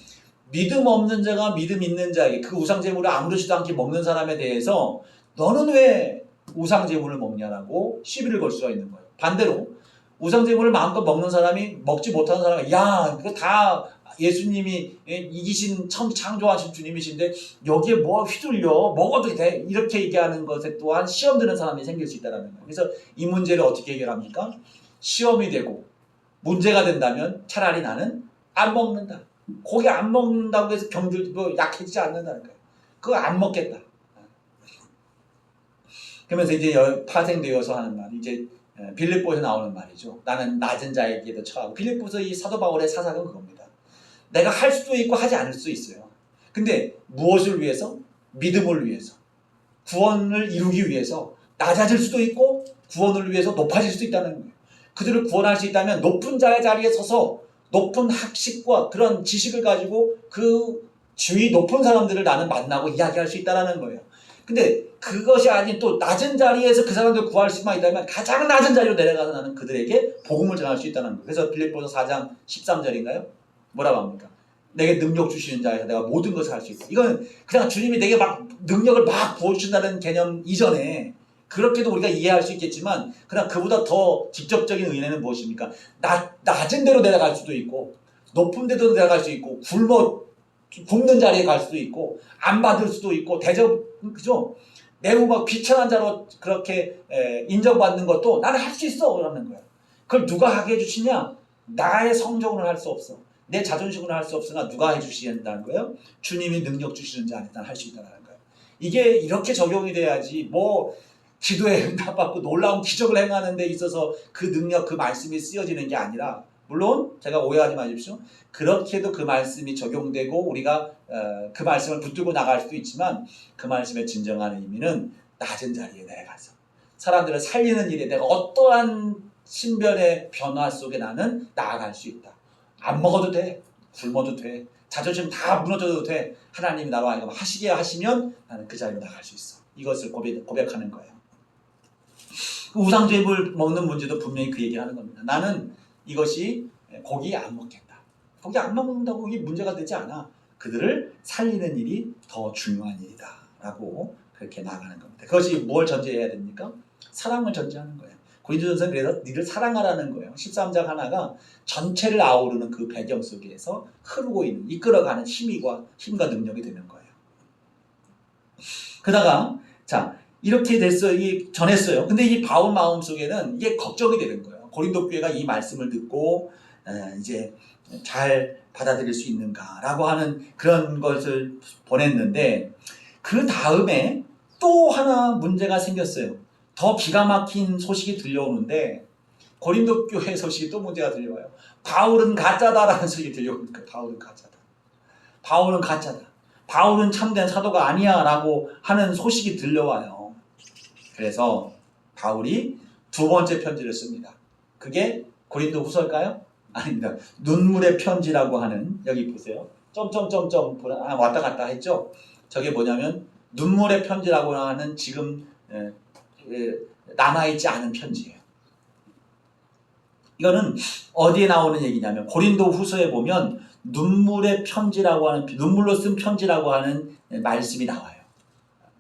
믿음 없는 자가 믿음 있는 자에게 그 우상제물을 아무렇지도 않게 먹는 사람에 대해서 너는 왜 우상제물을 먹냐라고 시비를 걸 수가 있는 거예요. 반대로 우상제물을 마음껏 먹는 사람이 먹지 못하는 사람이 야 그거 다 예수님이 이기신 창조하신 주님이신데 여기에 뭐 휘둘려 먹어도 돼 이렇게 얘기하는 것에 또한 시험 드는 사람이 생길 수 있다는 거예요. 그래서 이 문제를 어떻게 해결합니까? 시험이 되고 문제가 된다면 차라리 나는 안 먹는다. 고기 안 먹는다고 해서 약해지지 않는다니까요. 그거 안 먹겠다. 그러면서 이제 파생되어서 하는 말이 이제 빌립보에서 나오는 말이죠. 나는 낮은 자에게도 처하고 빌립보에서 이 사도 바울의 사상은 그겁니다. 내가 할 수도 있고 하지 않을 수 있어요. 근데 무엇을 위해서? 믿음을 위해서. 구원을 이루기 위해서 낮아질 수도 있고 구원을 위해서 높아질 수도 있다는 거예요. 그들을 구원할 수 있다면 높은 자의 자리에 서서 높은 학식과 그런 지식을 가지고 그 지위 높은 사람들을 나는 만나고 이야기할 수 있다는 거예요. 근데 그것이 아닌 또 낮은 자리에서 그 사람들 구할 수만 있다면 가장 낮은 자리로 내려가서 나는 그들에게 복음을 전할 수 있다는 거예요. 그래서 빌립보서 4장 13절인가요? 뭐라고 합니까? 내게 능력 주시는 자에서 내가 모든 것을 할 수 있다. 이건 그냥 주님이 내게 막 능력을 막 부어주신다는 개념 이전에 그렇게도 우리가 이해할 수 있겠지만 그냥 그보다 더 직접적인 의미는 무엇입니까? 낮은 데로 내려갈 수도 있고 높은 데도 내려갈 수 있고 굶는 자리에 갈 수도 있고 안 받을 수도 있고 그죠? 매우 막 비천한 자로 그렇게 인정받는 것도 나는 할 수 있어 그러는 거야. 그걸 누가 하게 해주시냐? 나의 성적으로는 할 수 없어. 내 자존심으로는 할 수 없으나 누가 해주신다는 거예요? 주님이 능력 주시는 자 안에 난 할 수 있다는 거예요. 이게 이렇게 적용이 돼야지 뭐 기도에 응답받고 놀라운 기적을 행하는 데 있어서 그 능력 그 말씀이 쓰여지는 게 아니라 물론 제가 오해하지 마십시오. 그렇게도 그 말씀이 적용되고 우리가 그 말씀을 붙들고 나갈 수도 있지만 그 말씀의 진정한 의미는 낮은 자리에 내려가서 사람들을 살리는 일에 내가 어떠한 신변의 변화 속에 나는 나아갈 수 있다. 안 먹어도 돼. 굶어도 돼. 자존심 다 무너져도 돼. 하나님이 나와 하시게 하시면 나는 그 자리로 나갈 수 있어. 이것을 고백하는 거예요. 우상제물 먹는 문제도 분명히 그 얘기하는 겁니다. 나는 이것이 고기 안 먹겠다. 고기 안 먹는다고 이게 문제가 되지 않아. 그들을 살리는 일이 더 중요한 일이다. 라고 그렇게 나아가는 겁니다. 그것이 뭘 전제해야 됩니까? 사랑을 전제하는 거예요. 고린도전서는 그래서 니를 사랑하라는 거예요. 13장 하나가 전체를 아우르는 그 배경 속에서 흐르고 있는 이끌어가는 힘과 능력이 되는 거예요. 그러다가 자 이렇게 전했어요. 근데 이 바울 마음 속에는 이게 걱정이 되는 거예요. 고린도 교회가 이 말씀을 듣고 이제 잘 받아들일 수 있는가라고 하는 그런 것을 보냈는데 그 다음에 또 하나 문제가 생겼어요. 더 기가 막힌 소식이 들려오는데 고린도 교회 소식이 또 문제가 들려와요. 바울은 가짜다라는 소식이 들려오니까 바울은 가짜다. 바울은 가짜다. 바울은 참된 사도가 아니야 라고 하는 소식이 들려와요. 그래서 바울이 두 번째 편지를 씁니다. 그게 고린도 후서일까요? 아닙니다. 눈물의 편지라고 하는 여기 보세요. 점점점점 왔다 갔다 했죠. 저게 뭐냐면 눈물의 편지라고 하는 지금 남아있지 않은 편지예요. 이거는 어디에 나오는 얘기냐면 고린도 후서에 보면 눈물의 편지라고 하는 눈물로 쓴 편지라고 하는 말씀이 나와요.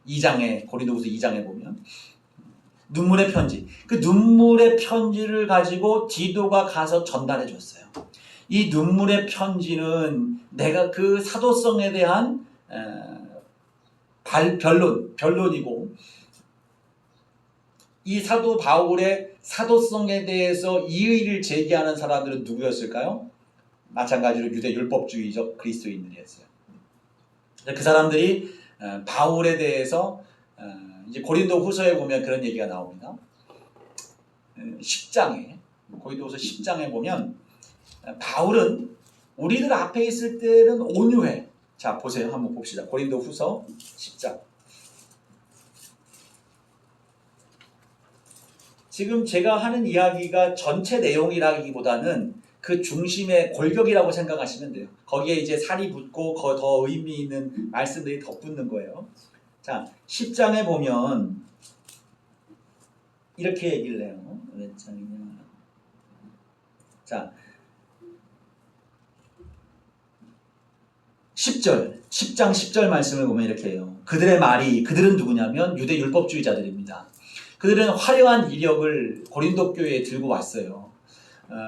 2장에 고린도 후서 2장에 보면 눈물의 편지. 그 눈물의 편지를 가지고 디도가 가서 전달해 줬어요. 이 눈물의 편지는 내가 그 사도성에 대한 변론이고 이 사도 바울의 사도성에 대해서 이의를 제기하는 사람들은 누구였을까요? 마찬가지로 유대 율법주의적 그리스도인들이었어요. 그 사람들이 바울에 대해서 이제 고린도 후서에 보면 그런 얘기가 나옵니다. 10장에 고린도 후서 10장에 보면 바울은 우리들 앞에 있을 때는 온유해. 자 보세요. 한번 봅시다. 고린도 후서 10장. 지금 제가 하는 이야기가 전체 내용이라기보다는 그 중심의 골격이라고 생각하시면 돼요. 거기에 이제 살이 붙고 더 의미 있는 말씀들이 덧붙는 거예요. 자, 10장에 보면 이렇게 얘기를 해요. 몇 장이냐. 자, 10장 10절 말씀을 보면 이렇게 해요. 그들은 누구냐면 유대 율법주의자들입니다. 그들은 화려한 이력을 고린도 교회에 들고 왔어요.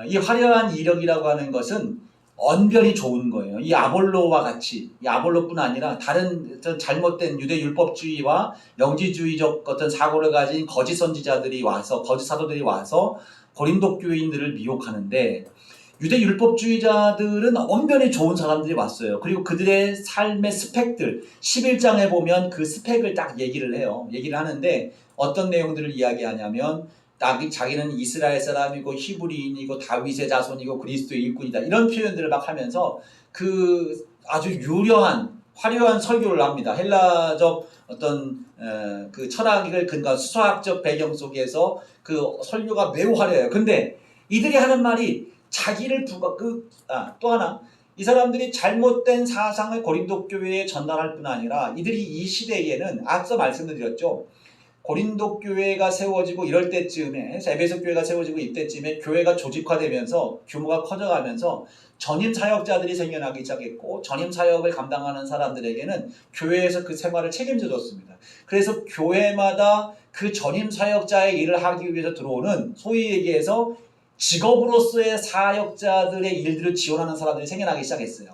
이 화려한 이력이라고 하는 것은 언변이 좋은 거예요. 이 아볼로와 같이, 이 아볼로뿐 아니라 다른 잘못된 유대 율법주의와 영지주의적 어떤 사고를 가진 거짓 선지자들이 와서, 거짓 사도들이 와서 고린도 교인들을 미혹하는데 유대 율법주의자들은 언변이 좋은 사람들이 왔어요. 그리고 그들의 삶의 스펙들, 11장에 보면 그 스펙을 딱 얘기를 해요. 얘기를 하는데 어떤 내용들을 이야기하냐면 자기는 이스라엘 사람이고 히브리인이고 다윗의 자손이고 그리스도의 일꾼이다. 이런 표현들을 막 하면서 그 아주 유려한 화려한 설교를 합니다. 헬라적 어떤 그 철학을 근거 수사학적 배경 속에서 그 설교가 매우 화려해요. 근데 이들이 하는 말이 자기를 또 하나 이 사람들이 잘못된 사상을 고린도 교회에 전달할 뿐 아니라 이들이 이 시대에는 앞서 말씀드렸죠. 고린도 교회가 세워지고 이럴 때쯤에, 에베소 교회가 세워지고 이때쯤에 교회가 조직화되면서 규모가 커져가면서 전임 사역자들이 생겨나기 시작했고, 전임 사역을 감당하는 사람들에게는 교회에서 그 생활을 책임져 줬습니다. 그래서 교회마다 그 전임 사역자의 일을 하기 위해서 들어오는, 소위 얘기해서 직업으로서의 사역자들의 일들을 지원하는 사람들이 생겨나기 시작했어요.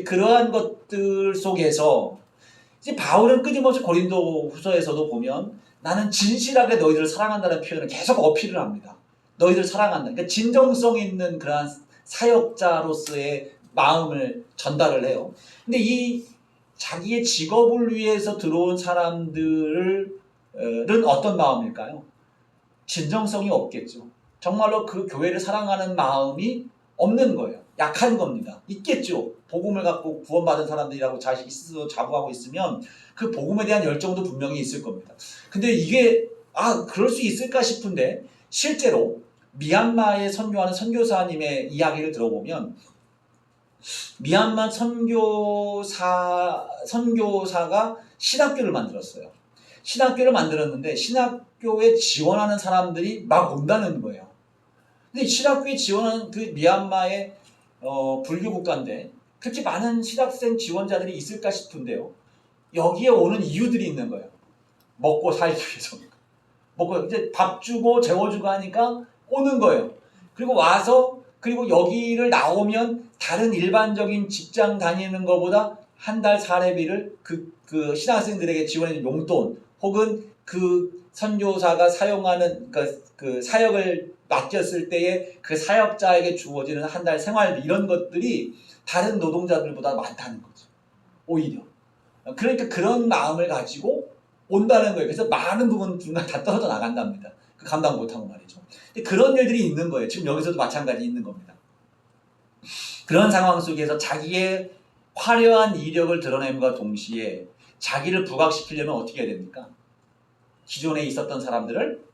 그러한 것들 속에서 이제 바울은 끊임없이 고린도 후서에서도 보면 나는 진실하게 너희들을 사랑한다는 표현을 계속 어필을 합니다. 너희들 사랑한다. 그러니까 진정성 있는 그러한 사역자로서의 마음을 전달을 해요. 근데 이 자기의 직업을 위해서 들어온 사람들은 어떤 마음일까요? 진정성이 없겠죠. 정말로 그 교회를 사랑하는 마음이 없는 거예요. 약한 겁니다. 있겠죠. 복음을 갖고 구원받은 사람들이라고 자식 스스로 자부하고 있으면 그 복음에 대한 열정도 분명히 있을 겁니다. 근데 이게 그럴 수 있을까 싶은데, 실제로 미얀마에 선교하는 선교사님의 이야기를 들어보면, 미얀마 선교사가 신학교를 만들었어요. 신학교를 만들었는데 신학교에 지원하는 사람들이 막 온다는 거예요. 근데 신학교에 지원하는 그 미얀마의 불교 국가인데 그렇게 많은 신학생 지원자들이 있을까 싶은데요. 여기에 오는 이유들이 있는 거예요. 먹고 살기 위해서. 먹고 이제 밥 주고 재워주고 하니까 오는 거예요. 그리고 와서, 그리고 여기를 나오면 다른 일반적인 직장 다니는 것보다 한 달 사례비를 그 신학생들에게 지원해준 용돈, 혹은 그 선교사가 사용하는 그 사역을 맡겼을 때에 그 사역자에게 주어지는 한 달 생활비, 이런 것들이 다른 노동자들보다 많다는 거죠. 오히려. 그러니까 그런 마음을 가지고 온다는 거예요. 그래서 많은 부분 중간 다 떨어져 나간답니다. 그 감당 못하고 말이죠. 그런 일들이 있는 거예요. 지금 여기서도 마찬가지 있는 겁니다. 그런 상황 속에서 자기의 화려한 이력을 드러냄과 동시에 자기를 부각시키려면 어떻게 해야 됩니까? 기존에 있었던 사람들을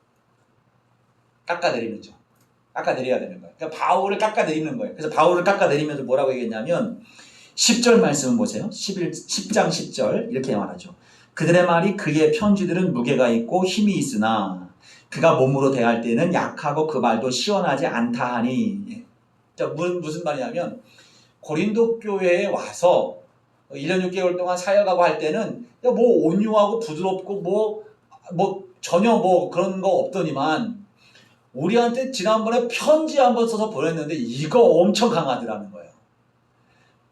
깎아내리는죠. 깎아내려야 되는 거예요. 그러니까 바울을 깎아내리는 거예요. 그래서 바울을 깎아내리면서 뭐라고 얘기했냐면 10절 말씀을 보세요. 10장 10절 이렇게 말하죠. 그들의 말이 그의 편지들은 무게가 있고 힘이 있으나 그가 몸으로 대할 때는 약하고 그 말도 시원하지 않다 하니. 자, 무슨 말이냐면 고린도 교회에 와서 1년 6개월 동안 사역하고 할 때는 뭐 온유하고 부드럽고 뭐 전혀 뭐 그런 거 없더니만 우리한테 지난번에 편지 한번 써서 보냈는데 이거 엄청 강하더라는 거예요.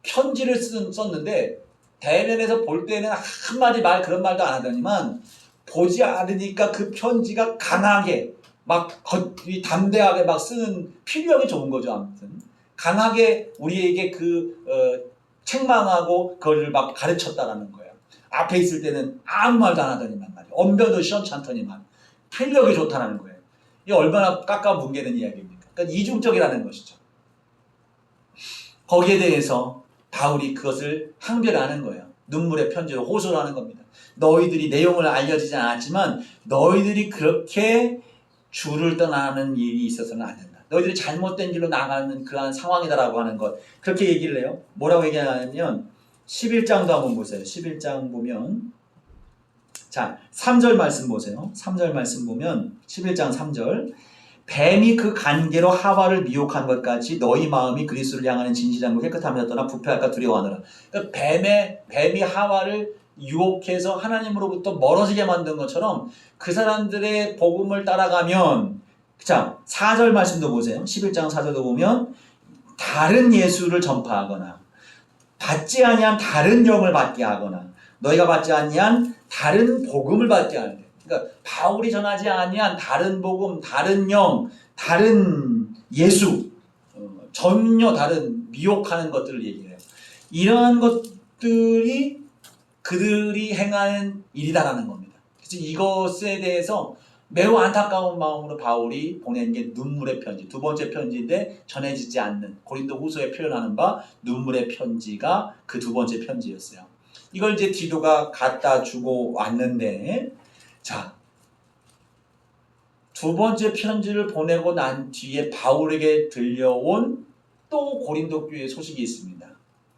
편지를 썼는데 대면에서 볼 때는 한마디 그런 말도 안 하더니만 보지 않으니까 그 편지가 강하게 담대하게 쓰는 필력이 좋은 거죠. 아무튼 강하게 우리에게 책망하고 그걸 가르쳤다라는 거예요. 앞에 있을 때는 아무 말도 안 하더니만 말이에요. 언변도 시원찮더니만 필력이 좋다는 거예요. 이게 얼마나 깎아뭉개는 이야기입니까? 그러니까 이중적이라는 것이죠. 거기에 대해서 바울이 그것을 항변하는 거예요. 눈물의 편지로 호소를 하는 겁니다. 너희들이 내용을 알려지지 않았지만 너희들이 그렇게 주를 떠나는 일이 있어서는 안 된다. 너희들이 잘못된 길로 나가는 그러한 상황이다라고 하는 것. 그렇게 얘기를 해요. 뭐라고 얘기하냐면 11장도 한번 보세요. 11장 보면 자 3절 말씀 보세요. 3절 말씀 보면 11장 3절 뱀이 그 간계로 하와를 미혹한 것 같이 너희 마음이 그리스도를 향하는 진실함과 깨끗함을 떠나 부패할까 두려워하느라. 그러니까 뱀이 하와를 유혹해서 하나님으로부터 멀어지게 만든 것처럼 그 사람들의 복음을 따라가면, 자 4절 말씀도 보세요. 11장 4절도 보면 다른 예수를 전파하거나 받지 아니한 다른 영을 받게 하거나 너희가 받지 아니한 다른 복음을 받게 하는. 그러니까 바울이 전하지 아니한 다른 복음, 다른 영, 다른 예수, 전혀 다른 미혹하는 것들을 얘기해요. 이러한 것들이 그들이 행하는 일이다라는 겁니다. 그래서 이것에 대해서 매우 안타까운 마음으로 바울이 보낸 게 눈물의 편지, 두 번째 편지인데 전해지지 않는, 고린도 후서에 표현하는 바 눈물의 편지가 그 두 번째 편지였어요. 이걸 이제 디도가 갖다 주고 왔는데, 자, 두 번째 편지를 보내고 난 뒤에 바울에게 들려온 또 고린도 교회의 소식이 있습니다.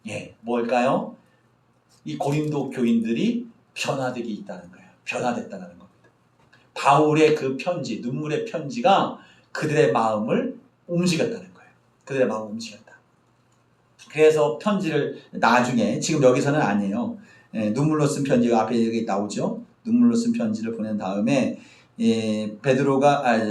예, 뭘까요? 이 고린도 교인들이 변화되기 있다는 거예요. 변화됐다는 겁니다. 바울의 그 편지, 눈물의 편지가 그들의 마음을 움직였다는 거예요. 그들의 마음을 움직였다. 그래서 편지를 나중에, 지금 여기서는 아니에요. 예, 눈물로 쓴 편지가 앞에 여기 나오죠. 눈물로 쓴 편지를 보낸 다음에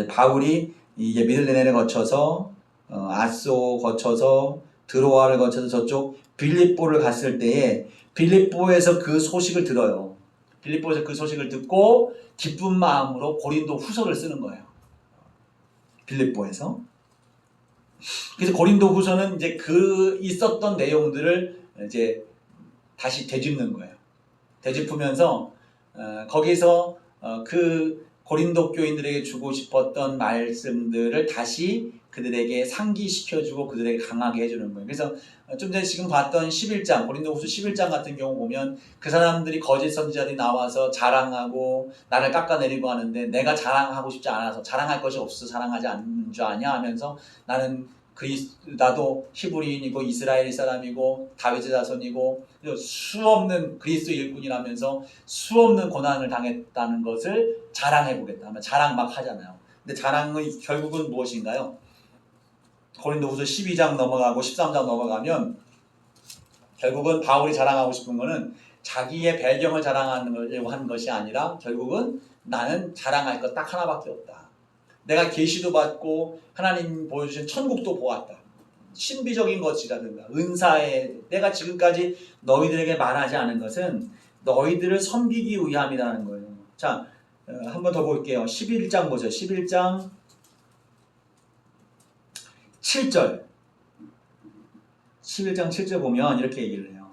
바울이 이제 미들레네를 거쳐서 아소 거쳐서 드로아를 거쳐서 저쪽 빌립보를 갔을 때에 빌립보에서 그 소식을 들어요. 빌립보에서 그 소식을 듣고 기쁜 마음으로 고린도 후서를 쓰는 거예요. 빌립보에서. 그래서 고린도 후서는 이제 그 있었던 내용들을 이제 다시 되짚는 거예요. 되짚으면서 거기서 그 고린도 교인들에게 주고 싶었던 말씀들을 다시 그들에게 상기시켜주고 그들에게 강하게 해주는 거예요. 그래서 좀 전에 지금 봤던 11장, 고린도후서 11장 같은 경우 보면 그 사람들이 거짓 선지자들이 나와서 자랑하고 나를 깎아내리고 하는데 내가 자랑하고 싶지 않아서 자랑할 것이 없어서 자랑하지 않는 줄 아냐 하면서 나도 히브리인이고 이스라엘 사람이고 다윗의 자손이고 수없는 그리스도 일꾼이라면서 수없는 고난을 당했다는 것을 자랑해보겠다. 자랑 막 하잖아요. 근데 자랑의 결국은 무엇인가요? 고린도후서 12장 넘어가고 13장 넘어가면 결국은 바울이 자랑하고 싶은 거는 자기의 배경을 자랑하려고 하는 것이 아니라 결국은 나는 자랑할 것 딱 하나밖에 없다. 내가 계시도 받고 하나님 보여주신 천국도 보았다. 신비적인 것이라든가 은사에 내가 지금까지 너희들에게 말하지 않은 것은 너희들을 섬기기 위함이라는 거예요. 자, 한 번 더 볼게요. 11장 보죠. 11장 7절. 11장 7절 보면 이렇게 얘기를 해요.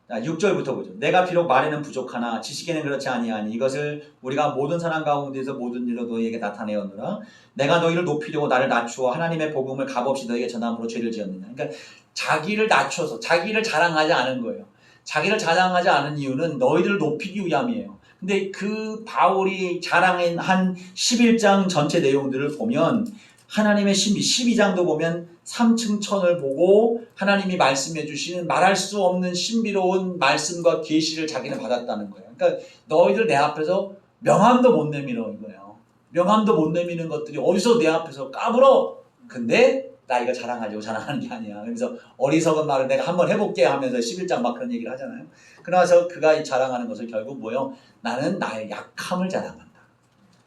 자, 6절부터 보죠. 내가 비록 말에는 부족하나 지식에는 그렇지 아니하니 이것을 우리가 모든 사람 가운데서 모든 일로 너희에게 나타내었노라. 내가 너희를 높이려고 나를 낮추어 하나님의 복음을 값없이 너희에게 전함으로 죄를 지었느냐. 그러니까 자기를 낮춰서 자기를 자랑하지 않은 거예요. 자기를 자랑하지 않은 이유는 너희들을 높이기 위함이에요. 근데 그 바울이 자랑한 한 11장 전체 내용들을 보면 하나님의 신비, 12장도 보면 3층 천을 보고 하나님이 말씀해 주시는 말할 수 없는 신비로운 말씀과 계시를 자기는 받았다는 거예요. 그러니까 너희들 내 앞에서 명함도 못 내밀어 이거예요. 명함도 못 내미는 것들이 어디서 내 앞에서 까불어. 근데 나 이거 자랑하려고 자랑하는 게 아니야. 그래서 어리석은 말을 내가 한번 해볼게 하면서 11장 막 그런 얘기를 하잖아요. 그러면서 그가 자랑하는 것을 결국 뭐예요? 나는 나의 약함을 자랑한다.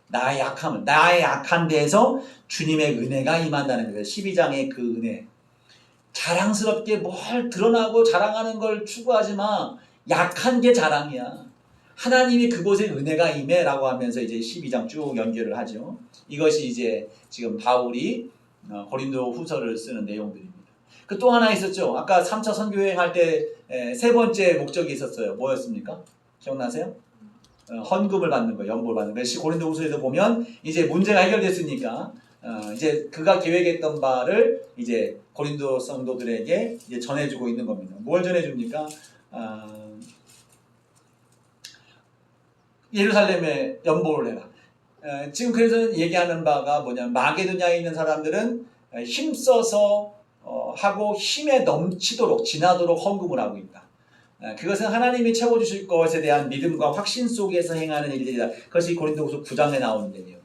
나의 약한 데에서 주님의 은혜가 임한다는 거예요. 12장의 그 은혜. 자랑스럽게 뭘 드러나고 자랑하는 걸 추구하지 마. 약한 게 자랑이야. 하나님이 그곳에 은혜가 임해라고 하면서 이제 12장 쭉 연결을 하죠. 이것이 이제 지금 바울이 고린도 후서를 쓰는 내용들입니다. 그 또 하나 있었죠. 아까 3차 선교여행 할 때 세 번째 목적이 있었어요. 뭐였습니까? 기억나세요? 헌금을 받는 거예요. 연보를 받는 거예요. 고린도후서에서 보면 이제 문제가 해결됐으니까 이제 그가 계획했던 바를 이제 고린도 성도들에게 이제 전해주고 있는 겁니다. 뭘 전해줍니까? 예루살렘에 연보를 해라. 지금 그래서 얘기하는 바가 뭐냐면 마게도냐에 있는 사람들은 힘써서 하고 힘에 넘치도록 지나도록 헌금을 하고 있다. 그것은 하나님이 채워주실 것에 대한 믿음과 확신 속에서 행하는 일들이다. 그것이 고린도후서 9장에 나오는 내용이에요.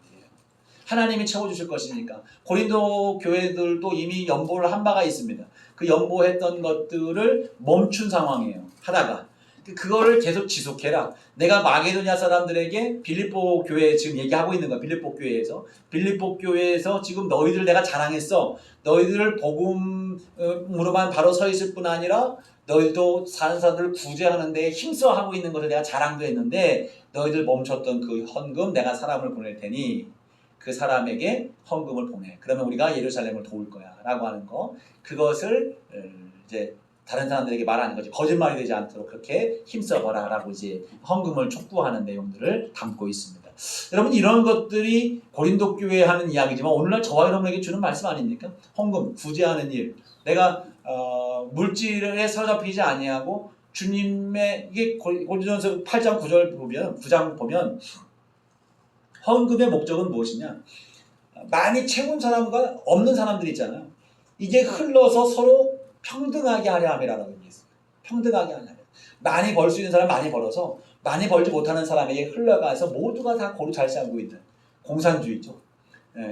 하나님이 채워주실 것이니까. 고린도 교회들도 이미 연보를 한 바가 있습니다. 그 연보했던 것들을 멈춘 상황이에요. 하다가 그거를 계속 지속해라. 내가 마게도냐 사람들에게 빌립보 교회에 지금 얘기하고 있는 거야. 빌립보 교회에서 지금 너희들 내가 자랑했어. 너희들을 복음으로만 바로 서 있을 뿐 아니라 너희도 사는 사람들을 구제하는 데 힘써 하고 있는 것을 내가 자랑도 했는데 너희들 멈췄던 그 헌금 내가 사람을 보낼 테니 그 사람에게 헌금을 보내. 그러면 우리가 예루살렘을 도울 거야 라고 하는 거. 그것을 이제 다른 사람들에게 말하는 거지. 거짓말이 되지 않도록 그렇게 힘써봐라 라고 이제 헌금을 촉구하는 내용들을 담고 있습니다. 여러분 이런 것들이 고린도 교회에 하는 이야기지만 오늘날 저와 여러분에게 주는 말씀 아닙니까? 헌금, 구제하는 일. 내가 물질에 사로잡히지 아니하고 주님의 이게 고린도전서 8장 9장 보면 헌금의 목적은 무엇이냐? 많이 채운 사람과 없는 사람들이 있잖아요. 이게 흘러서 서로 평등하게 하려 함이라는 의미 있어요. 평등하게 하려 함. 많이 벌 수 있는 사람 많이 벌어서 많이 벌지 못하는 사람에게 흘러가서 모두가 다 고루 잘 살고 있는 공산주의죠.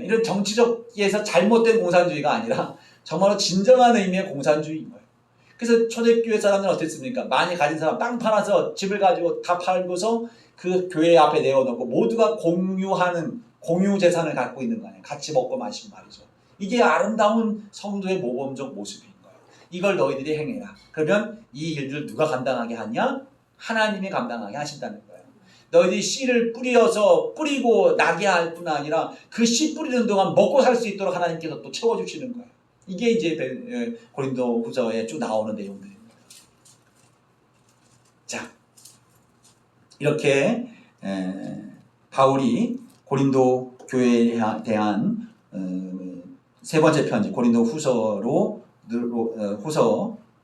이런 정치적에서 잘못된 공산주의가 아니라 정말로 진정한 의미의 공산주의인 거예요. 그래서 초대교회 사람들은 어땠습니까? 많이 가진 사람 땅 팔아서 집을 가지고 다 팔고서 그 교회 앞에 내어놓고 모두가 공유하는 공유 재산을 갖고 있는 거 아니에요. 같이 먹고 마시고 말이죠. 이게 아름다운 성도의 모범적 모습인 거예요. 이걸 너희들이 행해라. 그러면 이 일들을 누가 감당하게 하냐? 하나님이 감당하게 하신다는 거예요. 너희들이 씨를 뿌리고 나게 할 뿐 아니라 그 씨 뿌리는 동안 먹고 살 수 있도록 하나님께서 또 채워주시는 거예요. 이게 이제 고린도 후서에 쭉 나오는 내용들입니다. 자, 이렇게 바울이 고린도 교회에 대한 세 번째 편지 고린도 후서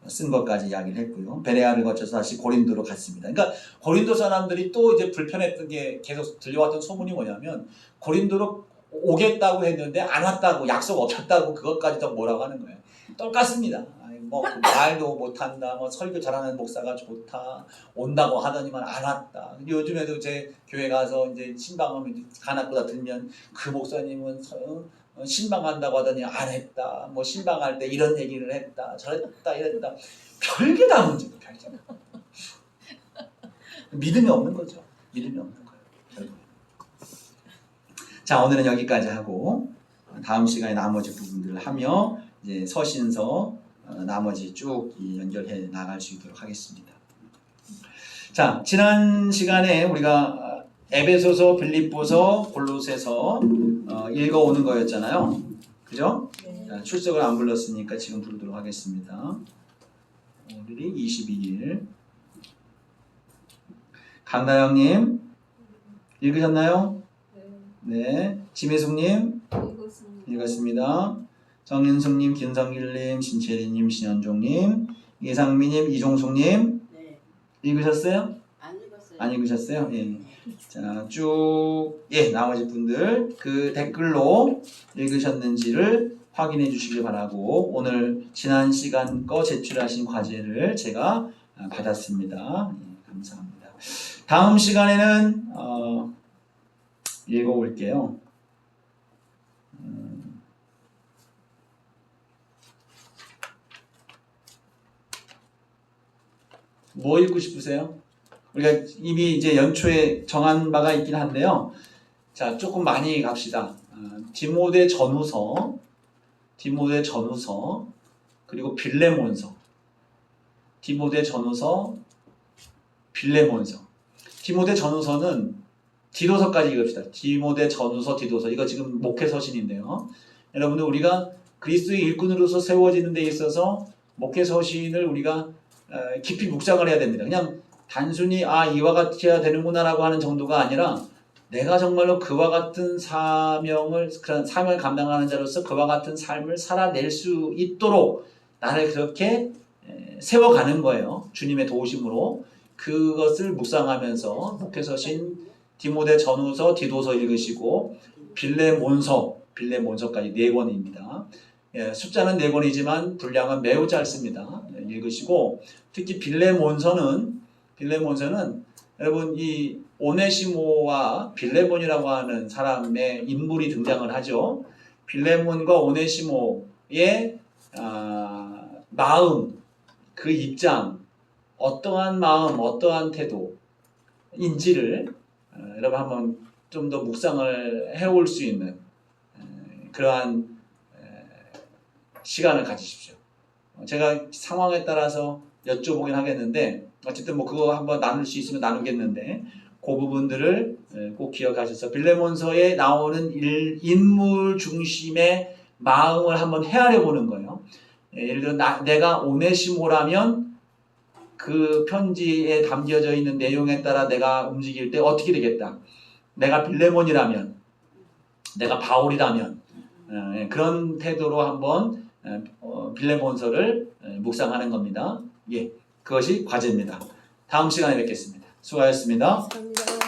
쓴 것까지 이야기를 했고요. 베레아를 거쳐서 다시 고린도로 갔습니다. 그러니까 고린도 사람들이 또 이제 불편했던 게 계속 들려왔던 소문이 뭐냐면 고린도로 오겠다고 했는데 안 왔다고 약속 없었다고 그것까지 더 뭐라고 하는 거예요. 똑같습니다. 뭐 말도 못한다, 뭐 설교 잘하는 목사가 좋다, 온다고 하더니만 안 왔다. 요즘에도 제 교회 가서 이제 신방하면 가나보다 들면 그 목사님은 신방한다고 하더니 안 했다. 뭐 신방할 때 이런 얘기를 했다, 저랬다, 이랬다. 별게 다 문제고 별게. 믿음이 없는 거죠. 믿음이 없는 거예요. 결국. 자, 오늘은 여기까지 하고 다음 시간에 나머지 부분들을 하며 이제 서신서 나머지 쭉 연결해 나갈 수 있도록 하겠습니다. 자, 지난 시간에 우리가 에베소서, 빌립보서, 골로새서 읽어오는 거였잖아요. 그죠? 네. 자, 출석을 안 불렀으니까 지금 부르도록 하겠습니다. 오늘이 22일. 강다영님 읽으셨나요? 네. 지미숙님 읽었습니다. 정인숙님, 김성길님, 신채리님, 신현종님, 이상미님, 이종숙님 네. 읽으셨어요? 안 읽었어요. 안 읽으셨어요? 예. 자, 쭉 나머지 분들 그 댓글로 읽으셨는지를 확인해 주시길 바라고 오늘 지난 시간 거 제출하신 과제를 제가 받았습니다. 예, 감사합니다. 다음 시간에는 읽어볼게요. 뭐 읽고 싶으세요? 우리가 이미 이제 연초에 정한 바가 있긴 한데요. 자, 조금 많이 갑시다. 디모데 전후서, 그리고 빌레몬서. 디모데 전후서, 빌레몬서. 디모데 전후서는 디도서까지 읽읍시다. 디모데 전후서, 디도서. 이거 지금 목회서신인데요. 여러분들 우리가 그리스도의 일꾼으로서 세워지는 데 있어서 목회서신을 우리가 깊이 묵상을 해야 됩니다. 그냥 단순히 이와 같이 해야 되는구나 라고 하는 정도가 아니라 내가 정말로 그와 같은 그런 사명을 감당하는 자로서 그와 같은 삶을 살아낼 수 있도록 나를 그렇게 세워가는 거예요. 주님의 도우심으로. 그것을 묵상하면서 목회서신 디모데 전후서, 디도서 읽으시고 빌레몬서까지 4권입니다. 숫자는 4권이지만 분량은 매우 짧습니다. 읽으시고 특히 빌레몬서는 여러분 이 오네시모와 빌레몬이라고 하는 사람의 인물이 등장을 하죠. 빌레몬과 오네시모의 마음, 그 입장, 어떠한 마음, 어떠한 태도인지를 여러분 한번 좀 더 묵상을 해올 수 있는 그러한 시간을 가지십시오. 제가 상황에 따라서 여쭤보긴 하겠는데 어쨌든 뭐 그거 한번 나눌 수 있으면 나누겠는데 그 부분들을 꼭 기억하셔서 빌레몬서에 나오는 인물 중심의 마음을 한번 헤아려 보는 거예요. 예를 들어 내가 오네시모라면 그 편지에 담겨져 있는 내용에 따라 내가 움직일 때 어떻게 되겠다. 내가 빌레몬이라면, 내가 바울이라면 그런 태도로 한번 빌레몬서를 묵상하는 겁니다. 예, 그것이 과제입니다. 다음 시간에 뵙겠습니다. 수고하셨습니다. 감사합니다.